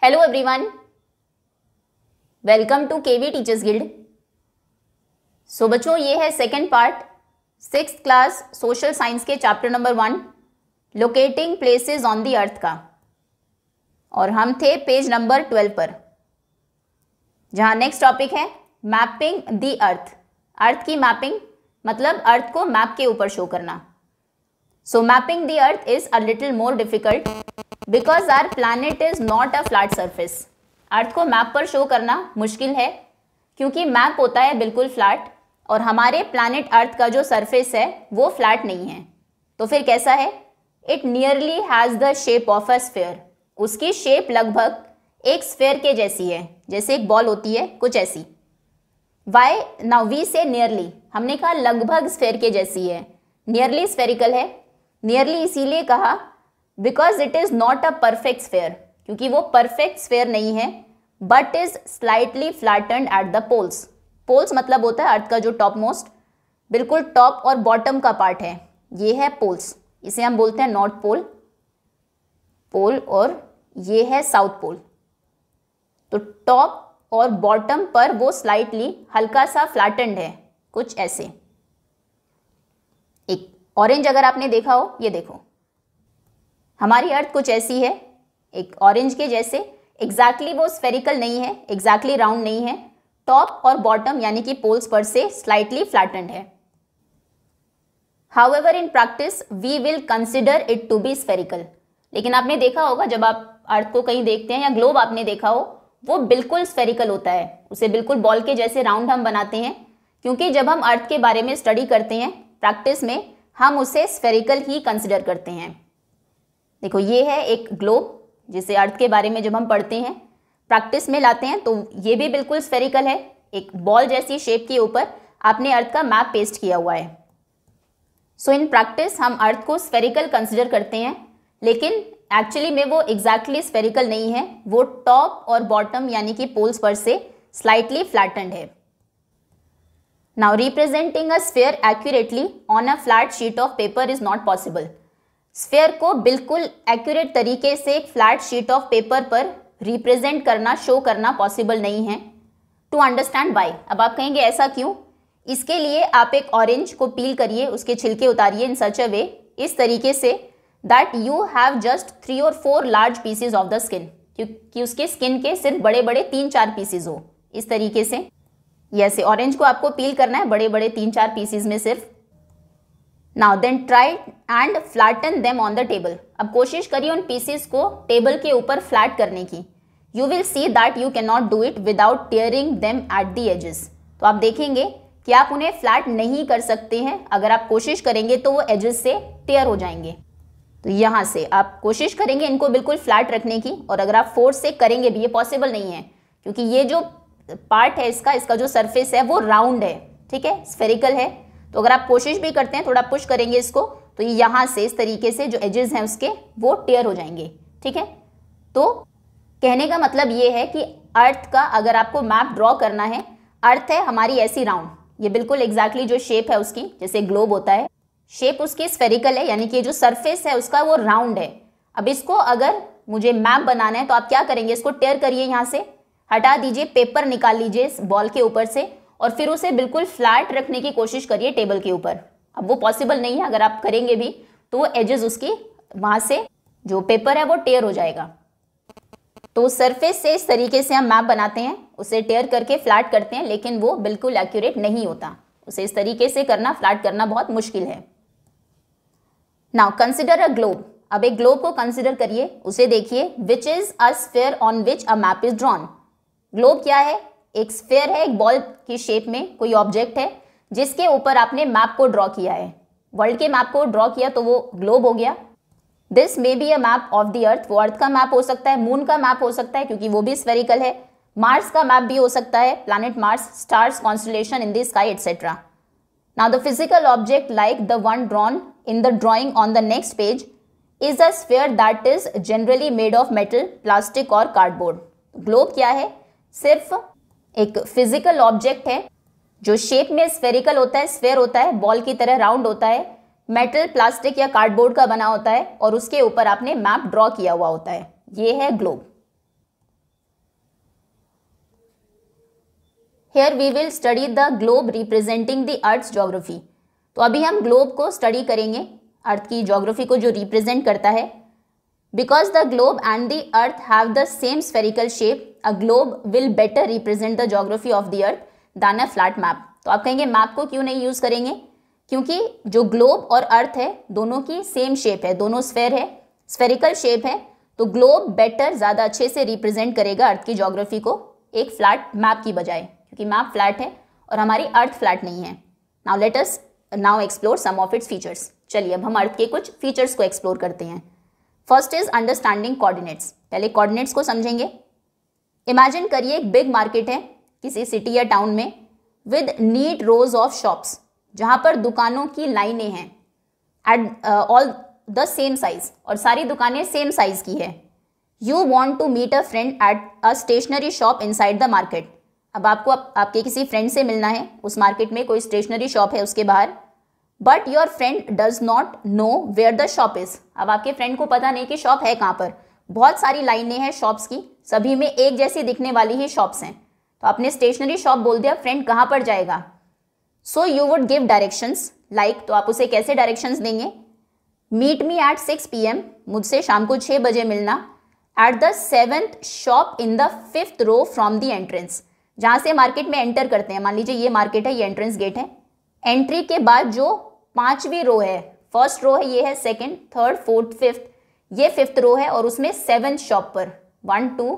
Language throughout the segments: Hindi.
Hello everyone, welcome to KV teachers guild. So बच्चों, ये है second part 6th class social science के chapter number 1 locating places on the earth का, और हम थे पेज नंबर 12 पर, जहां नेक्स्ट टॉपिक है मैपिंग द अर्थ। अर्थ की मैपिंग मतलब अर्थ को मैप के ऊपर शो करना। So mapping the earth is a little more difficult because our planet is not a flat surface. Earth को मैप पर शो करना मुश्किल है क्योंकि मैप होता है बिल्कुल फ्लैट और हमारे प्लैनेट अर्थ का जो सरफेस है वो फ्लैट नहीं है। तो फिर कैसा है? It nearly has the shape of a sphere. उसकी शेप लगभग एक स्फेयर के जैसी है, जैसे एक बॉल होती है, कुछ ऐसी। वाई नाउ वी से नियरली, हमने कहा लगभग स्फेयर के जैसी है, नियरली स्फेरिकल है। नियरली इसीलिए कहा because it is not a perfect sphere, क्योंकि वो परफेक्ट स्फेयर नहीं है, but is slightly flattened at the poles. Poles मतलब होता है अर्थ का जो टॉप मोस्ट, बिल्कुल टॉप और बॉटम का पार्ट है, ये है पोल्स। इसे हम बोलते हैं नॉर्थ पोल, पोल, और ये है साउथ पोल। तो टॉप और बॉटम पर वो स्लाइटली हल्का सा फ्लैटेंड है, कुछ ऐसे। एक ऑरेंज अगर आपने देखा हो, ये देखो, हमारी अर्थ कुछ ऐसी है, एक ऑरेंज के जैसे। एग्जैक्टली वो स्फेरिकल नहीं है, एग्जैक्टली राउंड नहीं है, टॉप और बॉटम यानी कि पोल्स पर से स्लाइटली फ्लैटेंड है। However in practice we will consider it to be spherical. लेकिन आपने देखा होगा जब आप अर्थ को कहीं देखते हैं या ग्लोब आपने देखा हो, वो बिल्कुल स्फेरिकल होता है, उसे बिल्कुल बॉल के जैसे राउंड हम बनाते हैं, क्योंकि जब हम अर्थ के बारे में स्टडी करते हैं प्रैक्टिस में, हम उसे स्फेरिकल ही कंसिडर करते हैं। देखो, ये है एक ग्लोब जिसे अर्थ के बारे में जब हम पढ़ते हैं प्रैक्टिस में लाते हैं तो ये भी बिल्कुल स्फेरिकल है, एक बॉल जैसी शेप के ऊपर आपने अर्थ का मैप पेस्ट किया हुआ है। सो इन प्रैक्टिस हम अर्थ को स्फेरिकल कंसिडर करते हैं, लेकिन एक्चुअली में वो एग्जैक्टली स्फेरिकल नहीं है, वो टॉप और बॉटम यानी कि पोल्स पर से स्लाइटली फ्लैटेंड है। Now representing a sphere accurately on a flat sheet of paper is not possible. Sphere को बिल्कुल एक्यूरेट तरीके से एक फ्लैट शीट ऑफ पेपर पर रिप्रेजेंट करना, शो करना पॉसिबल नहीं है। टू अंडरस्टैंड वाई, अब आप कहेंगे ऐसा क्यों? इसके लिए आप एक ऑरेंज को पील करिए, उसके छिलके उतारिए इन सच अ वे, इस तरीके say that you have just 3 or 4 large pieces of the skin, क्योंकि उसके स्किन के सिर्फ बड़े बड़े 3-4 पीसेज हो, इस तरीके से। ऐसे ऑरेंज को आपको पील करना है बड़े बड़े 3-4 पीसेज में सिर्फ। Now then try and flatten them on the table. अब कोशिश करिए उन पीसेस को टेबल के ऊपर फ्लैट करने की। You will see that you can not do it without tearing them at the edges. तो आप देखेंगे कि आप उन्हें फ्लैट नहीं कर सकते हैं, अगर आप कोशिश करेंगे तो वो एजेस से टेयर हो जाएंगे। तो यहाँ से आप कोशिश करेंगे इनको बिल्कुल फ्लैट रखने की, और अगर आप फोर्स से करेंगे भी ये पॉसिबल नहीं है, क्योंकि ये जो पार्ट है इसका जो सरफेस है वो राउंड है, ठीक है, स्फेरिकल है। तो अगर आप कोशिश भी करते हैं, थोड़ा पुश करेंगे इसको, तो यहाँ से इस तरीके से जो एजेस हैं उसके वो टेयर हो जाएंगे, ठीक है। तो कहने का मतलब ये है कि अर्थ का अगर आपको मैप ड्रॉ करना है, अर्थ है हमारी ऐसी राउंड, ये बिल्कुल एग्जैक्टली जो शेप है उसकी, जैसे ग्लोब होता है, शेप उसकी स्फेरिकल है, यानी कि जो सरफेस है उसका वो राउंड है। अब इसको अगर मुझे मैप बनाना है तो आप क्या करेंगे? इसको टेयर करिए, यहाँ से हटा दीजिए, पेपर निकाल लीजिए इस बॉल के ऊपर से, और फिर उसे बिल्कुल फ्लैट रखने की कोशिश करिए टेबल के ऊपर। अब वो पॉसिबल नहीं है, अगर आप करेंगे भी तो वो एजेस उसकी वहाँ से जो पेपर है वो टेयर हो जाएगा। तो सरफेस से इस तरीके से हम मैप बनाते हैं, उसे टेयर करके फ्लैट करते हैं, लेकिन वो बिल्कुल एक्यूरेट नहीं होता, उसे इस तरीके से करना, फ्लैट करना बहुत मुश्किल है। Now consider a globe. अब एक ग्लोब को कंसिडर करिए, उसे देखिए, which is a sphere on which a map is drawn. Globe क्या है? एक स्फेयर है, एक बॉल की शेप में कोई ऑब्जेक्ट है जिसके ऊपर आपने मैप को ड्रॉ किया है, वर्ल्ड के मैप को ड्रॉ किया, तो वो ग्लोब हो गया। This may be a map of the earth, वो अर्थ का मैप हो सकता है, मून का मैप हो सकता है क्योंकि वो भी स्फेरिकल है, मार्स का मैप भी हो सकता है, planet Mars, stars, constellation in the sky etcetera. Now the physical object like the one drawn in the drawing on the next page is a sphere that is generally made of metal, plastic और cardboard। ग्लोब क्या है? सिर्फ एक फिजिकल ऑब्जेक्ट है जो शेप में स्फेरिकल होता है, स्फेयर होता है, बॉल की तरह राउंड होता है, मेटल, प्लास्टिक या कार्डबोर्ड का बना होता है, और उसके ऊपर आपने मैप ड्रॉ किया हुआ होता है, ये है globe. Here we will study the globe representing the earth's geography. तो अभी हम ग्लोब को स्टडी करेंगे, अर्थ की ज्योग्राफी को जो रिप्रेजेंट करता है। Because the globe and the earth have the same spherical shape, a globe will better represent the geography of the earth then a flat map. तो आप कहेंगे मैप को क्यों नहीं यूज करेंगे? क्योंकि जो ग्लोब और अर्थ है दोनों की सेम शेप है, दोनों स्फेयर है, स्फेरिकल शेप है, तो ग्लोब बेटर, ज़्यादा अच्छे से रिप्रेजेंट करेगा अर्थ की ज्योग्राफी को एक फ्लैट मैप की बजाय, क्योंकि मैप फ्लैट है और हमारी अर्थ फ्लैट नहीं है। Now let us now explore some of its features. चलिए अब हम अर्थ के कुछ फीचर्स को एक्सप्लोर करते हैं। First is understanding coordinates. पहले कोऑर्डिनेट्स को समझेंगे। इमेजिन करिए एक बिग मार्केट है किसी सिटी या टाउन में with neat rows of shops, जहां पर दुकानों की लाइनें हैं at all the same size, और सारी दुकानें सेम साइज की है। You want to meet a friend at a stationery shop inside the market. अब आपको आपके किसी फ्रेंड से मिलना है, उस मार्केट में कोई स्टेशनरी शॉप है उसके बाहर, but your friend does not know where the shop is. अब आपके फ्रेंड को पता नहीं कि शॉप है कहाँ पर, बहुत सारी लाइनें हैं शॉप्स की, सभी में एक जैसी दिखने वाली ही शॉप्स हैं। तो आपने स्टेशनरी शॉप बोल दिया, फ्रेंड कहाँ पर जाएगा? So you would give directions like, तो आप उसे कैसे डायरेक्शंस देंगे? मीट मी एट 6 PM, मुझसे शाम को 6 बजे मिलना, at the 7th shop in the 5th row from the entrance. जहाँ से मार्केट में एंटर करते हैं, मान लीजिए ये मार्केट है, ये एंट्रेंस गेट है, एंट्री के बाद जो 5वीं रो है, फर्स्ट रो है ये है, सेकंड, थर्ड, फोर्थ, फिफ्थ, ये 5th रो है, और उसमें 7th शॉप पर 1 2,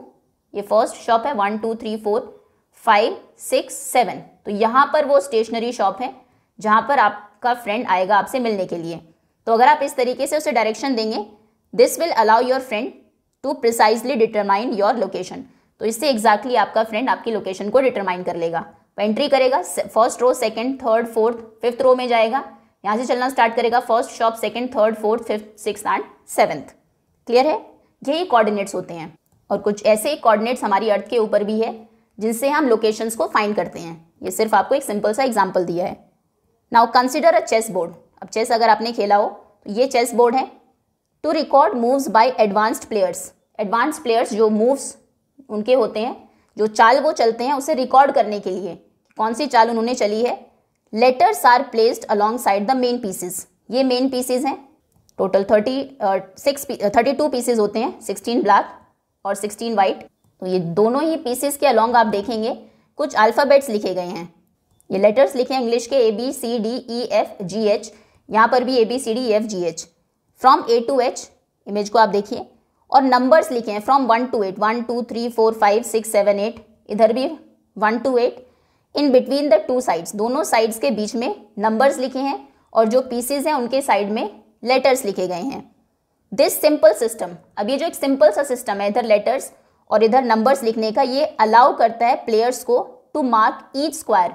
ये फर्स्ट शॉप है, 1 2 3 4 5 6 7, तो यहाँ पर वो स्टेशनरी शॉप है जहाँ पर आपका फ्रेंड आएगा आपसे मिलने के लिए। तो अगर आप इस तरीके से उसे डायरेक्शन देंगे, this will allow your friend to precisely determine your location. तो इससे एग्जैक्टली आपका फ्रेंड आपकी लोकेशन को डिटरमाइन कर लेगा। एंट्री करेगा, first row, second, third, fourth, 5th row में जाएगा, यहाँ से चलना स्टार्ट करेगा, first shop, second, third, fourth, 5th, 6th and 7th। Clear है? यही कोऑर्डिनेट्स होते हैं, और कुछ ऐसे कोऑर्डिनेट्स हमारी अर्थ के ऊपर भी है जिनसे हम लोकेशंस को फाइंड करते हैं। ये सिर्फ आपको एक सिंपल सा एग्जाम्पल दिया है। Now consider a chess board. अब चेस अगर आपने खेला हो तो ये चेस बोर्ड है। To record moves by advanced players. Advanced players जो मूव्स उनके होते हैं, जो चाल वो चलते हैं, उसे रिकॉर्ड करने के लिए कौन सी चाल उन्होंने चली है, letters are placed alongside the main pieces. ये मेन पीसेस हैं, टोटल 32 पीसेस होते हैं, 16 ब्लैक और 16 वाइट। तो ये दोनों ही पीसेस के अलॉन्ग आप देखेंगे कुछ अल्फ़ाबेट्स लिखे गए हैं। ये लेटर्स लिखे हैं इंग्लिश के ABCDEFGH, यहाँ पर भी ABCDEFGH, from A to H, image को आप देखिए, और नंबर्स लिखे हैं फ्रॉम 1 to 8, 1 2 3 4 5 6 7 8, इधर भी 1 to 8, in between the 2 sides, दोनों साइड्स के बीच में नंबर्स लिखे हैं, और जो पीसेज हैं उनके साइड में लेटर्स लिखे गए हैं। दिस सिंपल सिस्टम, अब ये जो एक सिंपल सा सिस्टम है, इधर लेटर्स और इधर नंबर्स लिखने का, ये अलाउ करता है प्लेयर्स को टू मार्क ईच स्क्वायर।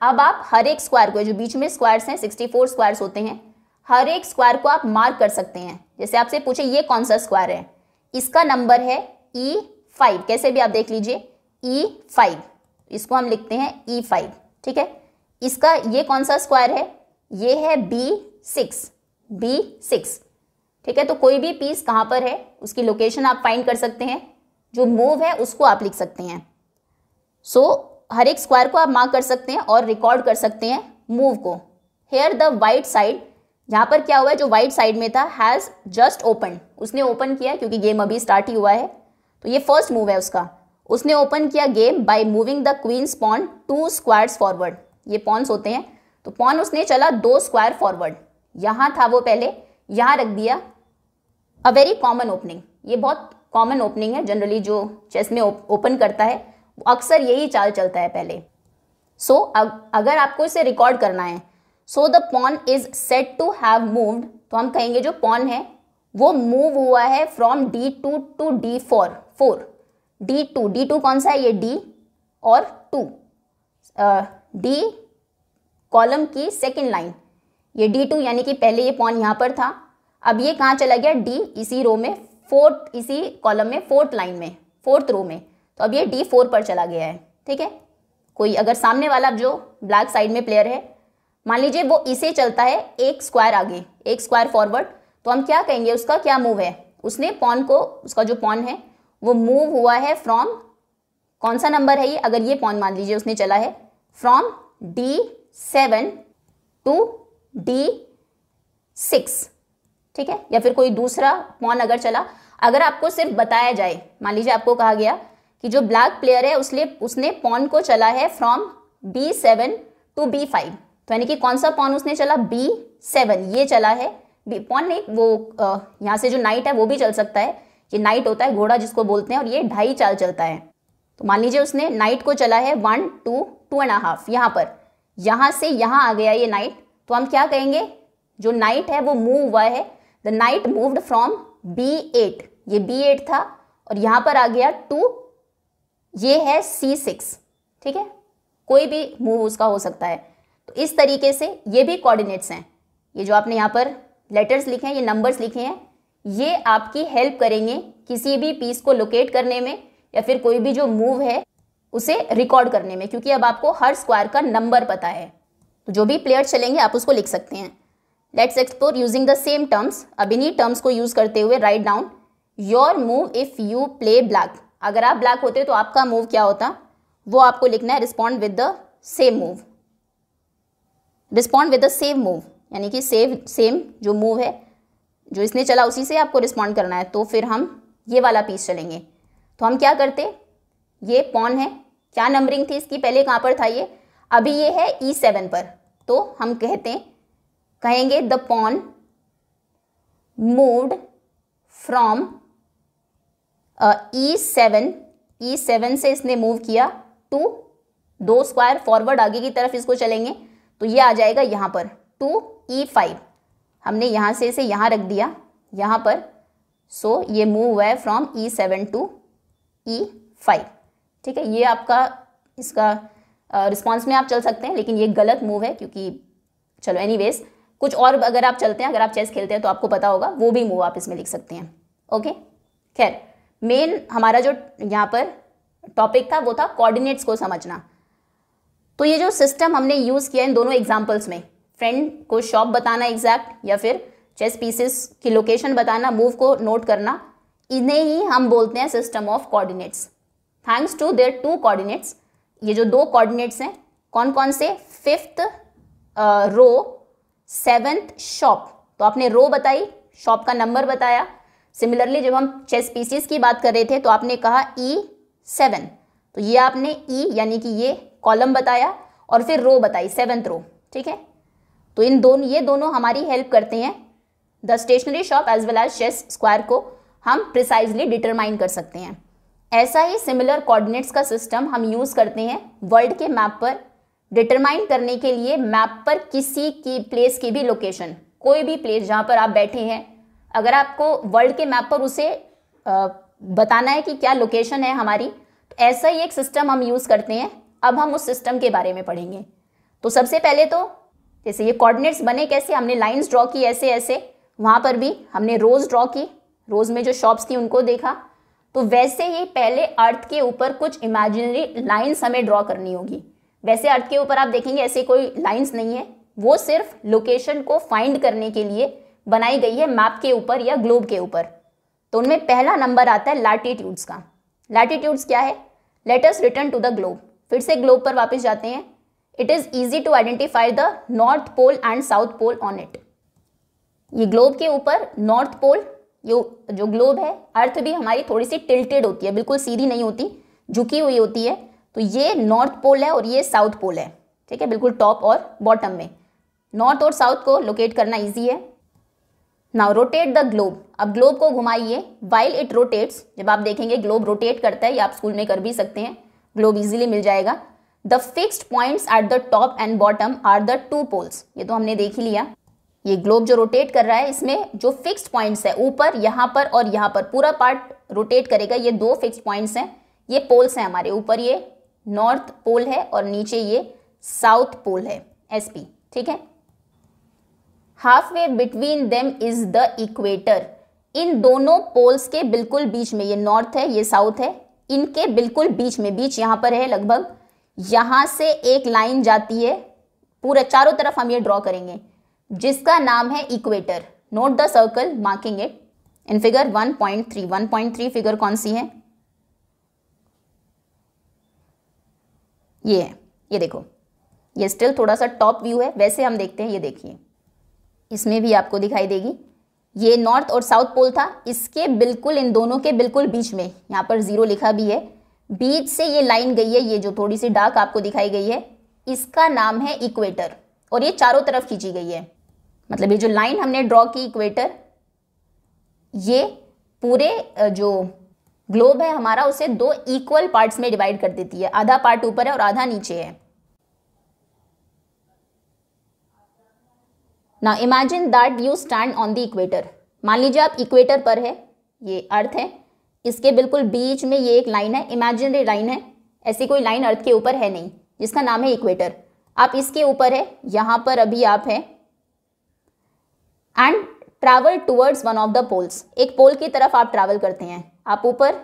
अब आप हर एक स्क्वायर को, जो बीच में स्क्वायर्स हैं, 64 स्क्वायर्स होते हैं, हर एक स्क्वायर को आप मार्क कर सकते हैं। जैसे आपसे पूछे ये कौन सा स्क्वायर है, इसका नंबर है E5, कैसे भी आप देख लीजिए E5, इसको हम लिखते हैं E5, ठीक है। इसका ये कौन सा स्क्वायर है, ये है B6, ठीक है। तो कोई भी पीस कहाँ पर है उसकी लोकेशन आप फाइंड कर सकते हैं, जो मूव है उसको आप लिख सकते हैं। सो हर एक स्क्वायर को आप मार्क कर सकते हैं और रिकॉर्ड कर सकते हैं मूव को। हेयर द वाइट साइड, यहाँ पर क्या हुआ है, जो वाइट साइड में था, हैज़ जस्ट ओपन, उसने ओपन किया क्योंकि गेम अभी स्टार्ट ही हुआ है, तो ये फर्स्ट मूव है उसका। उसने ओपन किया game by moving the queen's pawn 2 squares forward. ये पॉन्स होते हैं, तो पॉन उसने चला 2 स्क्वायर फॉरवर्ड, यहाँ था वो पहले, यहाँ रख दिया। अ वेरी कॉमन ओपनिंग, ये बहुत कॉमन ओपनिंग है, जनरली जो चेस में ओपन करता है वो अक्सर यही चाल चलता है पहले। सो अगर आपको इसे रिकॉर्ड करना है, so the pawn is set to have moved, तो हम कहेंगे जो पॉन है वो मूव हुआ है from D2 to D4। D2 कौन सा है, ये D और 2, D कॉलम की सेकेंड लाइन, ये D2 यानी कि पहले ये पॉन यहाँ पर था, अब ये कहाँ चला गया, D इसी रो में, फोर्थ इसी कॉलम में, फोर्थ लाइन में, फोर्थ रो में, तो अब ये D4 पर चला गया है, ठीक है। कोई अगर सामने वाला जो ब्लैक साइड में प्लेयर है, मान लीजिए वो इसे चलता है एक स्क्वायर आगे, एक स्क्वायर फॉरवर्ड, तो हम क्या कहेंगे, उसका क्या मूव है, उसने पॉन को, उसका जो पॉन है वो मूव हुआ है फ्रॉम कौन सा नंबर है ये? अगर ये पॉन मान लीजिए उसने चला है फ्रॉम D7 टू D6, ठीक है, या फिर कोई दूसरा पॉन अगर चला, अगर आपको सिर्फ बताया जाए, मान लीजिए आपको कहा गया कि जो ब्लैक प्लेयर है उसने पॉन को चला है फ्रॉम B7 टू B5, तो यानी कि कौन सा पॉन उसने चला? B7 ये चला है। पॉन नहीं, वो यहाँ से जो नाइट है वो भी चल सकता है, ये नाइट होता है घोड़ा जिसको बोलते हैं, और ये 2.5 चाल चलता है। तो मान लीजिए उसने नाइट को चला है 1 2 2.5 यहाँ पर, यहाँ से यहाँ आ गया ये नाइट, तो हम क्या कहेंगे? जो नाइट है वो मूव हुआ है, the night moved from B8, ये B8 था, और यहाँ पर आ गया 2, ये है C6, ठीक है, कोई भी मूव उसका हो सकता है। तो इस तरीके से ये भी कोऑर्डिनेट्स हैं, ये जो आपने यहाँ पर लेटर्स लिखे हैं, ये नंबर्स लिखे हैं, ये आपकी हेल्प करेंगे किसी भी पीस को लोकेट करने में या फिर कोई भी जो मूव है उसे रिकॉर्ड करने में, क्योंकि अब आपको हर स्क्वायर का नंबर पता है। तो जो भी प्लेयर चलेंगे आप उसको लिख सकते हैं। Let's explore using the same terms. अब इन्हीं टर्म्स को यूज करते हुए write down your move if you play black. अगर आप ब्लैक होते तो आपका मूव क्या होता, वो आपको लिखना है। Respond with the same move, respond with the same move, यानी कि सेम जो मूव है जो इसने चला उसी से आपको रिस्पॉन्ड करना है। तो फिर हम ये वाला पीस चलेंगे। तो हम क्या करते, ये पॉन है, क्या नंबरिंग थी इसकी, पहले कहाँ पर था ये, अभी ये है E7 पर, तो हम कहेंगे the pawn moved from E7 से इसने मूव किया टू 2 स्क्वायर फॉरवर्ड आगे की तरफ इसको चलेंगे, तो ये आ जाएगा यहाँ पर टू E5। हमने यहाँ से इसे यहाँ रख दिया यहाँ पर, सो ये मूव हुआ है फ्रॉम E7 टू E5, ठीक है। ये आपका इसका रिस्पॉन्स में आप चल सकते हैं, लेकिन ये गलत मूव है क्योंकि चलो एनीवेज कुछ और अगर आप चलते हैं, अगर आप चेस खेलते हैं तो आपको पता होगा, वो भी मूव आप इसमें लिख सकते हैं। ओके, खैर मेन हमारा जो यहाँ पर टॉपिक था वो था कोऑर्डिनेट्स को समझना। तो ये जो सिस्टम हमने यूज़ किया इन दोनों एग्जाम्पल्स में, फ्रेंड को शॉप बताना एग्जैक्ट या फिर चेस पीसेस की लोकेशन बताना, मूव को नोट करना, इन्हें ही हम बोलते हैं system of coordinates. Thanks to their 2 coordinates, ये जो 2 कोऑर्डिनेट्स हैं कौन कौन से, 5th रो 7th शॉप, तो आपने रो बताई, शॉप का नंबर बताया। सिमिलरली जब हम चेस पीसीस की बात कर रहे थे तो आपने कहा E7, तो ये आपने E यानी कि ये कॉलम बताया और फिर रो बताई 7th रो, ठीक है। तो ये दोनों हमारी हेल्प करते हैं the stationery shop as well as chess square को हम प्रिसाइजली डिटरमाइन कर सकते हैं। ऐसा ही सिमिलर कोऑर्डिनेट्स का सिस्टम हम यूज़ करते हैं वर्ल्ड के मैप पर डिटरमाइन करने के लिए। मैप पर किसी की प्लेस की भी लोकेशन, कोई भी प्लेस जहाँ पर आप बैठे हैं, अगर आपको वर्ल्ड के मैप पर उसे बताना है कि क्या लोकेशन है हमारी, तो ऐसा ही एक सिस्टम हम यूज़ करते हैं। अब हम उस सिस्टम के बारे में पढ़ेंगे। तो सबसे पहले तो जैसे ये कोऑर्डिनेट्स बने कैसे, हमने लाइंस ड्रॉ की ऐसे ऐसे, वहाँ पर भी हमने रोज ड्रॉ की, रोज में जो शॉप्स थी उनको देखा। तो वैसे ही पहले अर्थ के ऊपर कुछ इमेजिनरी लाइंस हमें ड्रॉ करनी होगी। वैसे अर्थ के ऊपर आप देखेंगे ऐसे कोई लाइंस नहीं है, वो सिर्फ लोकेशन को फाइंड करने के लिए बनाई गई है मैप के ऊपर या ग्लोब के ऊपर। तो उनमें पहला नंबर आता है लैटिट्यूड्स का। लैटिट्यूड्स क्या है, let us return to the globe. फिर से ग्लोब पर वापस जाते हैं। It is easy to identify the north pole and south pole on it. ये ग्लोब के ऊपर नॉर्थ पोल, जो ग्लोब है, अर्थ भी हमारी थोड़ी सी टिल्टेड होती है, बिल्कुल सीधी नहीं होती, झुकी हुई होती है। तो ये नॉर्थ पोल है और ये साउथ पोल है, ठीक है, बिल्कुल टॉप और बॉटम में। नॉर्थ और साउथ को लोकेट करना ईजी है। Now rotate the globe. अब ग्लोब को घुमाइए वाइल इट रोटेट्स। जब आप देखेंगे ग्लोब रोटेट करता है, या आप स्कूल में कर भी सकते हैं, ग्लोब इजीली मिल जाएगा। The fixed points at the top and bottom are the 2 poles. ये तो हमने देख ही लिया। ये ग्लोब जो रोटेट कर रहा है, इसमें जो फिक्स्ड पॉइंट्स है ऊपर, यहाँ पर और यहाँ पर पूरा पार्ट रोटेट करेगा। ये 2 फिक्स्ड पॉइंट्स हैं, ये पोल्स हैं हमारे। ऊपर ये नॉर्थ पोल है और नीचे ये साउथ पोल है, SP, ठीक है। Half way between them is the equator. इन दोनों पोल्स के बिल्कुल बीच में, ये नॉर्थ है ये साउथ है, इनके बिल्कुल बीच में, बीच यहाँ पर है लगभग, यहाँ से एक लाइन जाती है, पूरे चारों तरफ हम ये ड्रॉ करेंगे जिसका नाम है equator. Note the circle marking it in figure 1.3। 1.3 figure कौन सी है, ये है, ये देखो, ये स्टिल थोड़ा सा टॉप व्यू है, वैसे हम देखते हैं, ये देखिए इसमें भी आपको दिखाई देगी, ये नॉर्थ और साउथ पोल था, इसके बिल्कुल इन दोनों के बिल्कुल बीच में, यहाँ पर 0 लिखा भी है, बीच से ये लाइन गई है, ये जो थोड़ी सी डार्क आपको दिखाई गई है, इसका नाम है इक्वेटर, और ये चारों तरफ खींची गई है। मतलब ये जो लाइन हमने ड्रॉ की इक्वेटर, ये पूरे जो ग्लोब है हमारा उसे 2 इक्वल पार्ट्स में डिवाइड कर देती है, आधा पार्ट ऊपर है और आधा नीचे है। Now imagine that you stand on the equator. मान लीजिए आप इक्वेटर पर है, ये अर्थ है, इसके बिल्कुल बीच में ये एक लाइन है, इमेजिनरी लाइन है, ऐसी कोई लाइन अर्थ के ऊपर है नहीं, जिसका नाम है इक्वेटर। आप इसके ऊपर है, यहां पर अभी आप है, and travel towards one of the poles, एक पोल की तरफ आप ट्रैवल करते हैं, आप ऊपर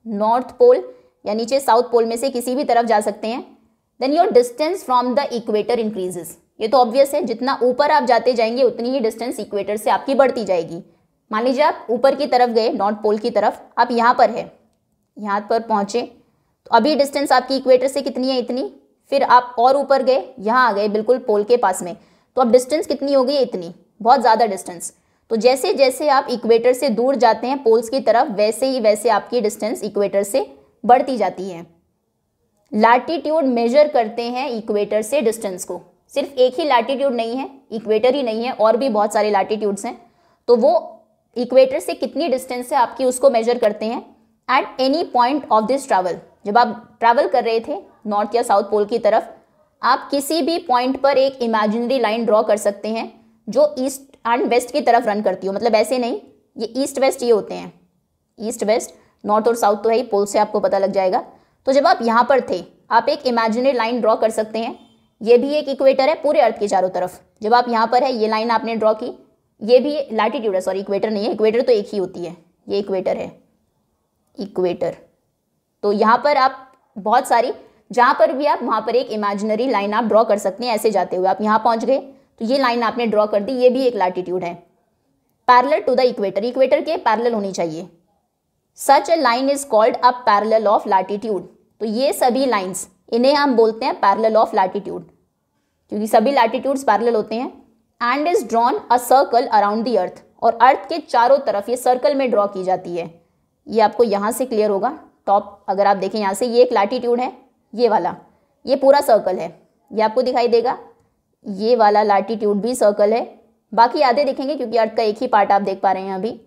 नॉर्थ पोल या नीचे साउथ पोल में से किसी भी तरफ जा सकते हैं। Then your distance from the equator increases, ये तो ऑब्वियस है, जितना ऊपर आप जाते जाएंगे उतनी ही डिस्टेंस इक्वेटर से आपकी बढ़ती जाएगी। मान लीजिए आप ऊपर की तरफ गए, नॉर्थ पोल की तरफ, आप यहाँ पर है, यहाँ पर पहुँचे, तो अभी डिस्टेंस आपकी इक्वेटर से कितनी है, इतनी, फिर आप और ऊपर गए, यहाँ आ गए बिल्कुल पोल के पास में, तो अब डिस्टेंस कितनी हो गई, इतनी, बहुत ज़्यादा डिस्टेंस। तो जैसे जैसे आप इक्वेटर से दूर जाते हैं पोल्स की तरफ, वैसे ही वैसे आपकी डिस्टेंस इक्वेटर से बढ़ती जाती है। लैटिट्यूड मेजर करते हैं इक्वेटर से डिस्टेंस को, सिर्फ एक ही लैटिट्यूड नहीं है, इक्वेटर ही नहीं है, और भी बहुत सारे लैटिट्यूड्स हैं, तो वो इक्वेटर से कितनी डिस्टेंस है आपकी उसको मेजर करते हैं at any point of this travel. जब आप ट्रैवल कर रहे थे नॉर्थ या साउथ पोल की तरफ, आप किसी भी पॉइंट पर एक इमेजिनरी लाइन ड्रॉ कर सकते हैं जो ईस्ट एंड वेस्ट की तरफ रन करती हो, मतलब ऐसे नहीं, ये ईस्ट वेस्ट ये होते हैं, ईस्ट वेस्ट, नॉर्थ और साउथ तो है ही, पोल से आपको पता लग जाएगा। तो जब आप यहाँ पर थे, आप एक इमेजिनरी लाइन ड्रॉ कर सकते हैं, ये भी एक इक्वेटर है पूरे अर्थ के चारों तरफ। जब आप यहाँ पर है, ये लाइन आपने ड्रॉ की, ये भी लैटिट्यूड है, सॉरी इक्वेटर नहीं है, इक्वेटर तो एक ही होती है, ये इक्वेटर है, इक्वेटर। तो यहाँ पर आप बहुत सारी, जहाँ पर भी आप, वहाँ पर एक इमेजिनरी लाइन आप ड्रॉ कर सकते हैं, ऐसे जाते हुए आप यहाँ पहुँच गए, तो ये लाइन आपने ड्रॉ कर दी, ये भी एक लैटिट्यूड है। Parallel to the equator, equator के पैरेलल होनी चाहिए, such a line is called a parallel of latitude. तो ये सभी लाइंस, इन्हें हम बोलते हैं पैरेलल ऑफ लैटिट्यूड, क्योंकि सभी लैटिट्यूड्स पैरेलल होते हैं। And is drawn a circle around the earth, और अर्थ के चारों तरफ ये सर्कल में ड्रॉ की जाती है। ये आपको यहाँ से क्लियर होगा, टॉप अगर आप देखें यहाँ से, ये एक लैटिट्यूड है, ये वाला, ये पूरा सर्कल है, ये आपको दिखाई देगा, ये वाला लैटिट्यूड भी सर्कल है, बाकी आधे दिखेंगे क्योंकि अर्थ का एक ही पार्ट आप देख पा रहे हैं अभी।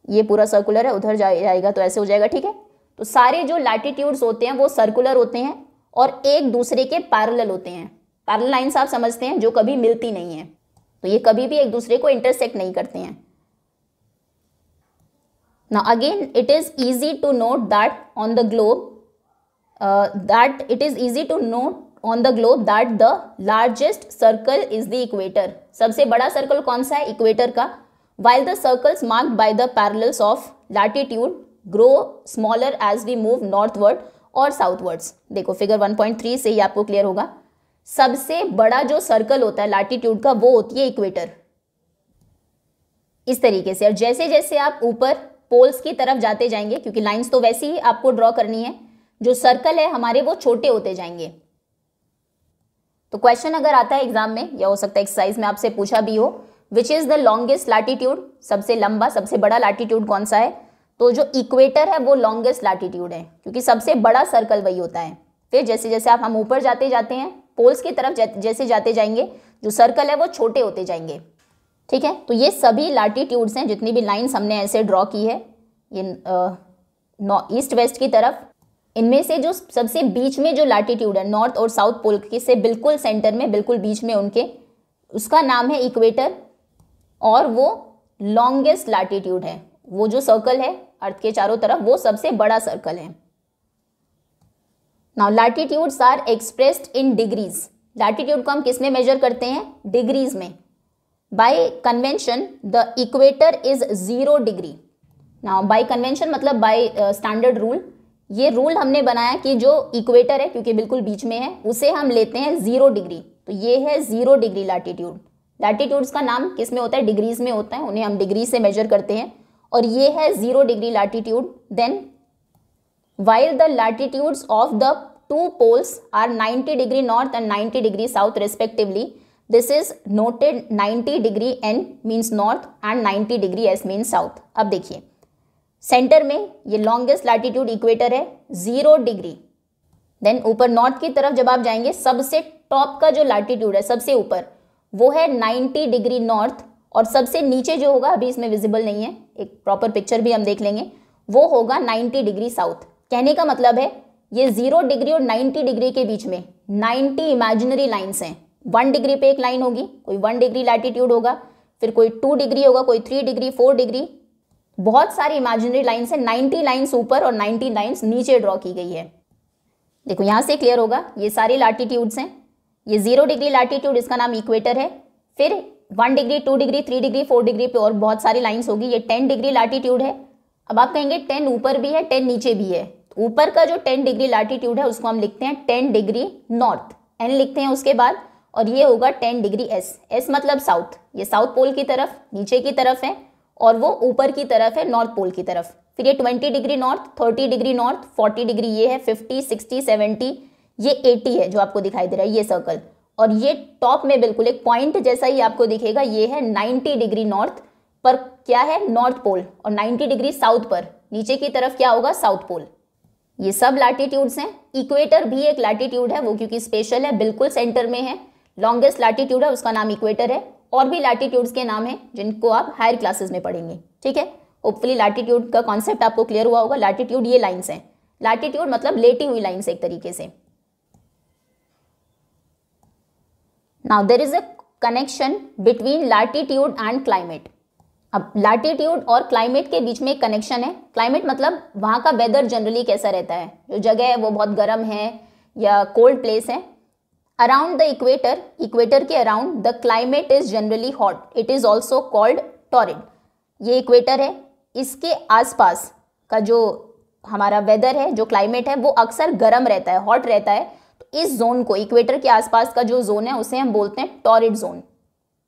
ये पूरा सर्कुलर है, उधर जाएगा तो ऐसे हो जाएगा, ठीक है। तो सारे जो लैटिट्यूड्स होते हैं वो सर्कुलर होते हैं और एक दूसरे के पैरेलल होते हैं। पैरेलल लाइंस आप समझते हैं, जो कभी मिलती नहीं है, तो ये कभी भी एक दूसरे को इंटरसेक्ट नहीं करते हैं। Now again, it is easy to note that on the globe, that the largest circle is the equator. सबसे बड़ा सर्कल कौन सा है, इक्वेटर का। While the circles marked by the parallels of latitude grow smaller as we move northward और southwards. देखो फिगर 1.3 से ही आपको क्लियर होगा, सबसे बड़ा जो सर्कल होता है लैटिट्यूड का वो होती है इक्वेटर, इस तरीके से। और जैसे जैसे आप ऊपर पोल्स की तरफ जाते जाएंगे, क्योंकि लाइंस तो वैसे ही आपको ड्रॉ करनी है, जो सर्कल है हमारे वो छोटे होते जाएंगे। तो क्वेश्चन अगर आता है एग्जाम में, या हो सकता है एक्सरसाइज में आपसे पूछा भी हो, which is the longest latitude, सबसे लंबा सबसे बड़ा लैटिट्यूड कौन सा है, तो जो इक्वेटर है वो लॉन्गेस्ट लैटिट्यूड है, क्योंकि सबसे बड़ा सर्कल वही होता है। फिर जैसे जैसे हम ऊपर जाते जाते हैं पोल्स की तरफ जैसे जाते जाएंगे, जो सर्कल है वो छोटे होते जाएंगे, ठीक है। तो ये सभी लैटिट्यूड्स हैं, जितनी भी लाइंस हमने ऐसे ड्रॉ की है ये ईस्ट वेस्ट की तरफ, इनमें से जो सबसे बीच में जो लैटिट्यूड है नॉर्थ और साउथ पोल के से बिल्कुल सेंटर में, बिल्कुल बीच में उनके, उसका नाम है इक्वेटर, और वो लॉन्गेस्ट लैटिट्यूड है। वो जो सर्कल है अर्थ के चारों तरफ वो सबसे बड़ा सर्कल है। Now latitudes are expressed in degrees. Latitude को हम किस में मेजर करते हैं, डिग्रीज में। By convention the equator is 0 degree. Now by convention मतलब बाय स्टैंडर्ड रूल, ये रूल हमने बनाया कि जो इक्वेटर है क्योंकि बिल्कुल बीच में है उसे हम लेते हैं 0 डिग्री। तो ये है 0 डिग्री लैटिट्यूड। लैटिट्यूड्स का नाम किस में होता है, डिग्रीज में होता है, उन्हें हम डिग्री से मेजर करते हैं, और ये है 0 degree latitude. Then while the latitudes of the two poles are 90 degree north and 90 degree south respectively. This is noted 90 degree N means north and 90 degree S means south. अब देखिए सेंटर में ये लॉन्गेस्ट लैटिट्यूड इक्वेटर है 0 डिग्री। देन ऊपर नॉर्थ की तरफ जब आप जाएंगे सबसे टॉप का जो लैटिट्यूड है सबसे ऊपर वो है 90 डिग्री नॉर्थ, और सबसे नीचे जो होगा अभी इसमें विजिबल नहीं है, एक प्रॉपर पिक्चर भी हम देख लेंगे, वो होगा 90 डिग्री साउथ। कहने का मतलब है ये 0 डिग्री और 90 डिग्री के बीच में 90 इमेजिनरी लाइन्स हैं। 1 डिग्री पे एक लाइन होगी, कोई 1 डिग्री लैटिट्यूड होगा, फिर कोई 2 डिग्री होगा, कोई 3 डिग्री, 4 डिग्री, बहुत सारी इमेजिनरी लाइन्स हैं। 90 लाइन्स ऊपर और 90 लाइन्स नीचे ड्रॉ की गई है। देखो यहाँ से क्लियर होगा, ये सारी लैटिट्यूड्स हैं। ये 0 डिग्री लैटिट्यूड, इसका नाम इक्वेटर है। फिर 1 डिग्री, 2 डिग्री, 3 डिग्री, 4 डिग्री पे और बहुत सारी लाइन्स होगी। ये 10 डिग्री लैटिट्यूड है। अब आप कहेंगे 10 ऊपर भी है 10 नीचे भी है, तो ऊपर का जो 10 डिग्री लैटिट्यूड है उसको हम लिखते हैं 10 डिग्री नॉर्थ, एन लिखते हैं उसके बाद, और ये होगा 10 डिग्री एस। एस मतलब साउथ, ये साउथ पोल की तरफ नीचे की तरफ है, और वो ऊपर की तरफ है नॉर्थ पोल की तरफ। फिर ये 20 degree north, 30 degree north, 40 degree ये है, 50, 60, 70, ये 80 है जो आपको दिखाई दे रहा है ये सर्कल, और ये टॉप में बिल्कुल एक पॉइंट जैसा ही आपको दिखेगा, ये है 90 डिग्री नॉर्थ पर क्या है नॉर्थ पोल, और 90 डिग्री साउथ पर नीचे की तरफ क्या होगा साउथ पोल। ये सब लैटिट्यूड्स हैं। इक्वेटर भी एक लैटिट्यूड है, वो क्योंकि स्पेशल है, बिल्कुल सेंटर में है, लॉन्गेस्ट लैटिट्यूड है, उसका नाम इक्वेटर है। और भी लैटिट्यूड्स के नाम हैं जिनको आप हायर क्लासेस में पढ़ेंगे, ठीक है। होपफुली लैटिट्यूड का कॉन्सेप्ट आपको क्लियर हुआ होगा। लैटिट्यूड ये लाइन्स हैं, लैटिट्यूड मतलब लेटी हुई लाइन्स एक तरीके से। Now there is a connection between latitude and climate. अब लैटिट्यूड और क्लाइमेट के बीच में एक कनेक्शन है। क्लाइमेट मतलब वहाँ का वेदर जनरली कैसा रहता है, जो जगह है वो बहुत गर्म है या कोल्ड प्लेस है। अराउंड द इक्वेटर, इक्वेटर के around the climate is generally hot, it is also called torrid. ये इक्वेटर है, इसके आसपास का जो हमारा वेदर है, जो क्लाइमेट है, वो अक्सर गर्म रहता है, हॉट रहता है। तो इस जोन को, इक्वेटर के आसपास का जो जोन है, उसे हम बोलते हैं टॉरिड जोन।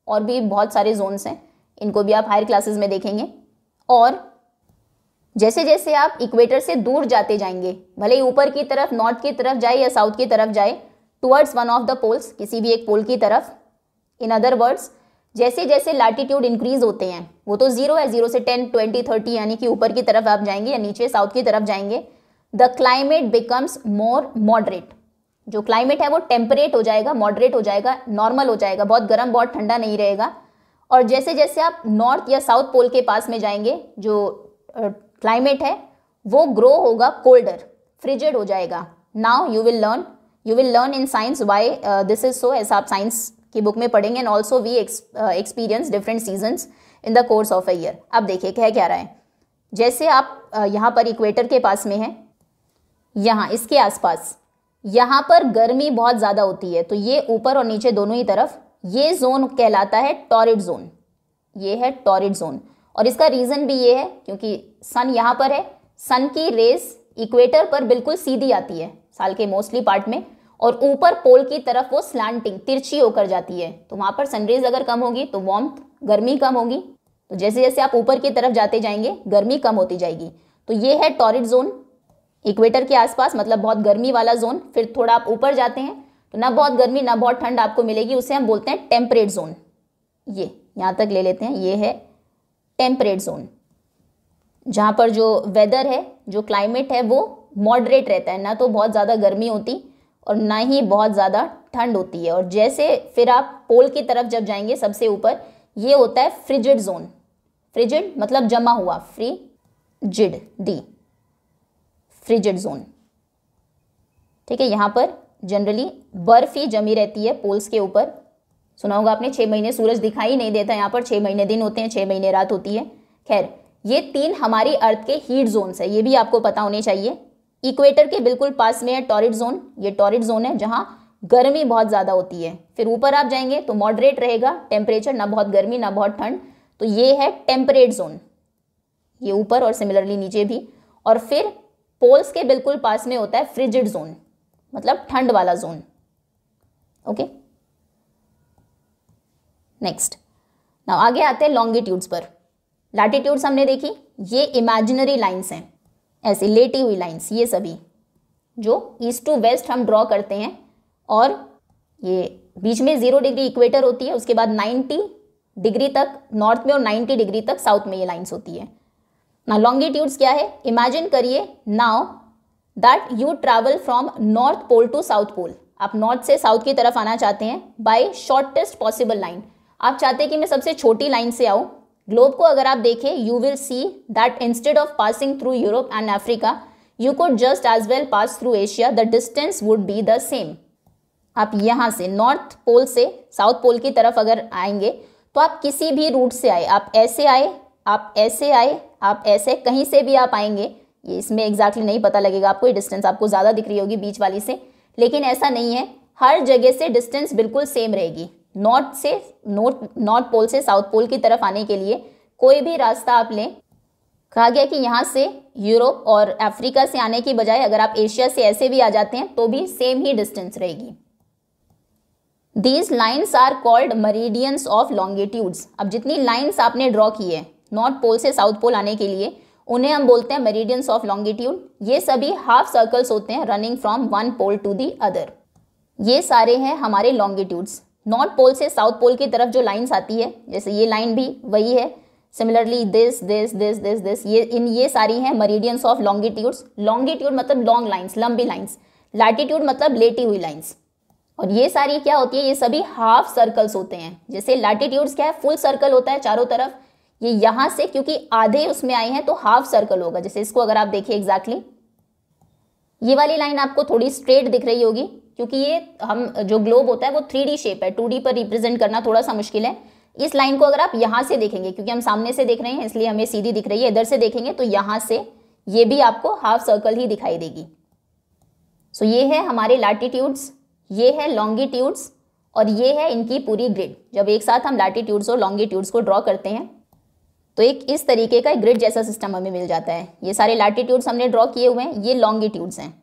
और भी बहुत सारे जोन्स हैं, इनको भी आप हायर क्लासेस में देखेंगे। और जैसे जैसे आप इक्वेटर से दूर जाते जाएंगे, भले ही ऊपर की तरफ नॉर्थ की तरफ जाए या साउथ की तरफ जाए, towards one of the poles, किसी भी एक पोल की तरफ, इन अदर वर्ड्स जैसे जैसे लैटिट्यूड इंक्रीज होते हैं, वो तो 0 है, 0 से 10, 20, 30 यानी कि ऊपर की तरफ आप जाएंगे या नीचे साउथ की तरफ जाएंगे, the climate becomes more moderate. जो क्लाइमेट है वो टेम्परेट हो जाएगा, मॉडरेट हो जाएगा, नॉर्मल हो जाएगा, बहुत गर्म बहुत ठंडा नहीं रहेगा। और जैसे जैसे आप नॉर्थ या साउथ पोल के पास में जाएंगे, जो क्लाइमेट है वो ग्रो होगा, कोल्डर, फ्रिजिड हो जाएगा। Now you will learn in science why this is so, ऐसा आप साइंस की बुक में पढ़ेंगे। And also we experience different seasons in the course of a year. अब देखिए क्या रहा है, जैसे आप यहाँ पर इक्वेटर के पास में हैं, यहाँ इसके आसपास यहाँ पर गर्मी बहुत ज़्यादा होती है, तो ये ऊपर और नीचे दोनों ही तरफ ये जोन कहलाता है टॉरिड जोन। ये है टॉरिड जोन, और इसका रीज़न भी ये है क्योंकि सन यहाँ पर है, सन की रेस इक्वेटर पर बिल्कुल सीधी आती है साल के मोस्टली पार्ट में, और ऊपर पोल की तरफ वो स्लैंटिंग, तिरछी होकर जाती है। तो वहाँ पर सनरेज अगर कम होगी तो वार्मथ, गर्मी कम होगी। तो जैसे जैसे आप ऊपर की तरफ जाते जाएंगे गर्मी कम होती जाएगी। तो ये है टॉरिड जोन, इक्वेटर के आसपास, मतलब बहुत गर्मी वाला जोन। फिर थोड़ा आप ऊपर जाते हैं तो ना बहुत गर्मी ना बहुत ठंड आपको मिलेगी, उसे हम बोलते हैं टेम्परेट जोन। ये यहाँ तक ले लेते हैं, ये है टेम्परेट जोन, जहाँ पर जो वेदर है, जो क्लाइमेट है, वो मॉडरेट रहता है, ना तो बहुत ज़्यादा गर्मी होती और ना ही बहुत ज़्यादा ठंड होती है। और जैसे फिर आप पोल की तरफ जब जाएंगे सबसे ऊपर, ये होता है फ्रिजिड जोन। फ्रिजिड मतलब जमा हुआ, फ्रिजिड, डी, फ्रिजिड जोन, ठीक है। यहाँ पर जनरली बर्फ ही जमी रहती है पोल्स के ऊपर। सुना होगा आपने 6 महीने सूरज दिखाई नहीं देता, यहाँ पर 6 महीने दिन होते हैं, 6 महीने रात होती है। खैर, ये 3 हमारी अर्थ के हीट जोन्स है, ये भी आपको पता होने चाहिए। इक्वेटर के बिल्कुल पास में है टॉरिड जोन, ये टॉरिड जोन है जहाँ गर्मी बहुत ज़्यादा होती है। फिर ऊपर आप जाएंगे तो मॉडरेट रहेगा टेम्परेचर, ना बहुत गर्मी ना बहुत ठंड, तो ये है टेम्परेट जोन, ये ऊपर और सिमिलरली नीचे भी। और फिर पोल्स के बिल्कुल पास में होता है फ्रिजिड जोन, मतलब ठंड वाला जोन, ओके। नेक्स्ट, नाउ आगे आते हैं लॉन्गिट्यूड्स पर। लैटिट्यूड्स हमने देखी, ये इमेजिनरी लाइन्स हैं। ऐसे लेटी हुई लाइंस, ये सभी जो ईस्ट टू वेस्ट हम ड्रॉ करते हैं, और ये बीच में 0 डिग्री इक्वेटर होती है, उसके बाद 90 डिग्री तक नॉर्थ में और 90 डिग्री तक साउथ में ये लाइंस होती है ना। लॉन्गिट्यूड्स क्या है, इमेजिन करिए now that you travel from north pole to south pole. आप नॉर्थ से साउथ की तरफ आना चाहते हैं बाय शॉर्टेस्ट पॉसिबल लाइन। आप चाहते हैं कि मैं सबसे छोटी लाइन से आऊँ। ग्लोब को अगर आप देखें, you will see that instead of passing through Europe and Africa you could just as well pass through Asia, the distance would be the same. आप यहाँ से नॉर्थ पोल से साउथ पोल की तरफ अगर आएंगे तो आप किसी भी रूट से आए, आप ऐसे आए, आप ऐसे आए, आप ऐसे, कहीं से भी आप आएंगे, ये इसमें एग्जैक्टली नहीं पता लगेगा आपको, ये डिस्टेंस आपको ज़्यादा दिख रही होगी बीच वाली से, लेकिन ऐसा नहीं है, हर जगह से डिस्टेंस बिल्कुल सेम रहेगी। नॉर्थ पोल से साउथ पोल की तरफ आने के लिए कोई भी रास्ता आप लें, कहा गया कि यहाँ से यूरोप और अफ्रीका से आने की बजाय अगर आप एशिया से ऐसे भी आ जाते हैं तो भी सेम ही डिस्टेंस रहेगी। These lines are called meridians of longitudes। अब जितनी लाइन्स आपने ड्रॉ की है नॉर्थ पोल से साउथ पोल आने के लिए, उन्हें हम बोलते हैं मेरिडियंस ऑफ लॉन्गिट्यूड। ये सभी हाफ सर्कल्स होते हैं running from one pole to the other. ये सारे हैं हमारे लॉन्गिट्यूड्स। नॉर्थ पोल से साउथ पोल की तरफ जो लाइन्स आती है, जैसे ये लाइन भी वही है, similarly this this this this this, ये सारी हैं मेरिडियंस ऑफ लॉन्गिट्यूड्स। लॉन्गिट्यूड मतलब लॉन्ग लाइन्स, लंबी लाइन्स। लैटिट्यूड मतलब लेटी हुई लाइन्स। और ये सारी क्या होती है, ये सभी हाफ सर्कल्स होते हैं। जैसे लैटिट्यूड्स क्या है, फुल सर्कल होता है चारों तरफ, ये यहाँ से क्योंकि आधे उसमें आए हैं तो हाफ सर्कल होगा। जैसे इसको अगर आप देखिए एग्जैक्टली, ये वाली लाइन आपको थोड़ी स्ट्रेट दिख रही होगी क्योंकि ये हम जो ग्लोब होता है वो 3D शेप है, 2D पर रिप्रेजेंट करना थोड़ा सा मुश्किल है। इस लाइन को अगर आप यहाँ से देखेंगे, क्योंकि हम सामने से देख रहे हैं इसलिए हमें सीधी दिख रही है, इधर से देखेंगे तो यहाँ से ये भी आपको हाफ सर्कल ही दिखाई देगी। सो ये है हमारे लैटिट्यूड्स, ये है लॉन्गिट्यूड्स, और ये है इनकी पूरी ग्रिड। जब एक साथ हम लैटिट्यूड्स और लॉन्गिट्यूड्स को ड्रॉ करते हैं तो एक इस तरीके का ग्रिड जैसा सिस्टम हमें मिल जाता है। ये सारे लैटिट्यूड्स हमने ड्रॉ किए हुए हैं, ये लॉन्गिट्यूड्स हैं,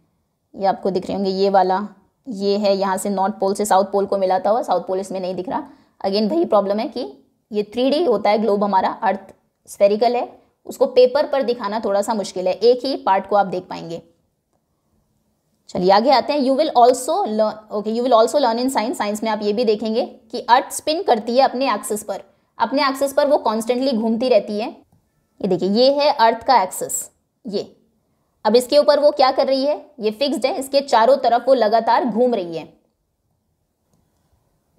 ये आपको दिख रहे होंगे। ये वाला ये है यहाँ से नॉर्थ पोल से साउथ पोल को मिलाता हुआ, साउथ पोल इसमें नहीं दिख रहा। अगेन वही प्रॉब्लम है कि ये 3D होता है ग्लोब हमारा, अर्थ स्फेरिकल है, उसको पेपर पर दिखाना थोड़ा सा मुश्किल है, एक ही पार्ट को आप देख पाएंगे। चलिए आगे आते हैं। You will also learn in science में आप ये भी देखेंगे कि अर्थ स्पिन करती है अपने एक्सिस पर, अपने एक्सिस पर वो कॉन्स्टेंटली घूमती रहती है। ये देखिए, ये है अर्थ का एक्सिस, ये अब इसके ऊपर वो क्या कर रही है, ये फिक्स्ड है, इसके चारों तरफ वो लगातार घूम रही है।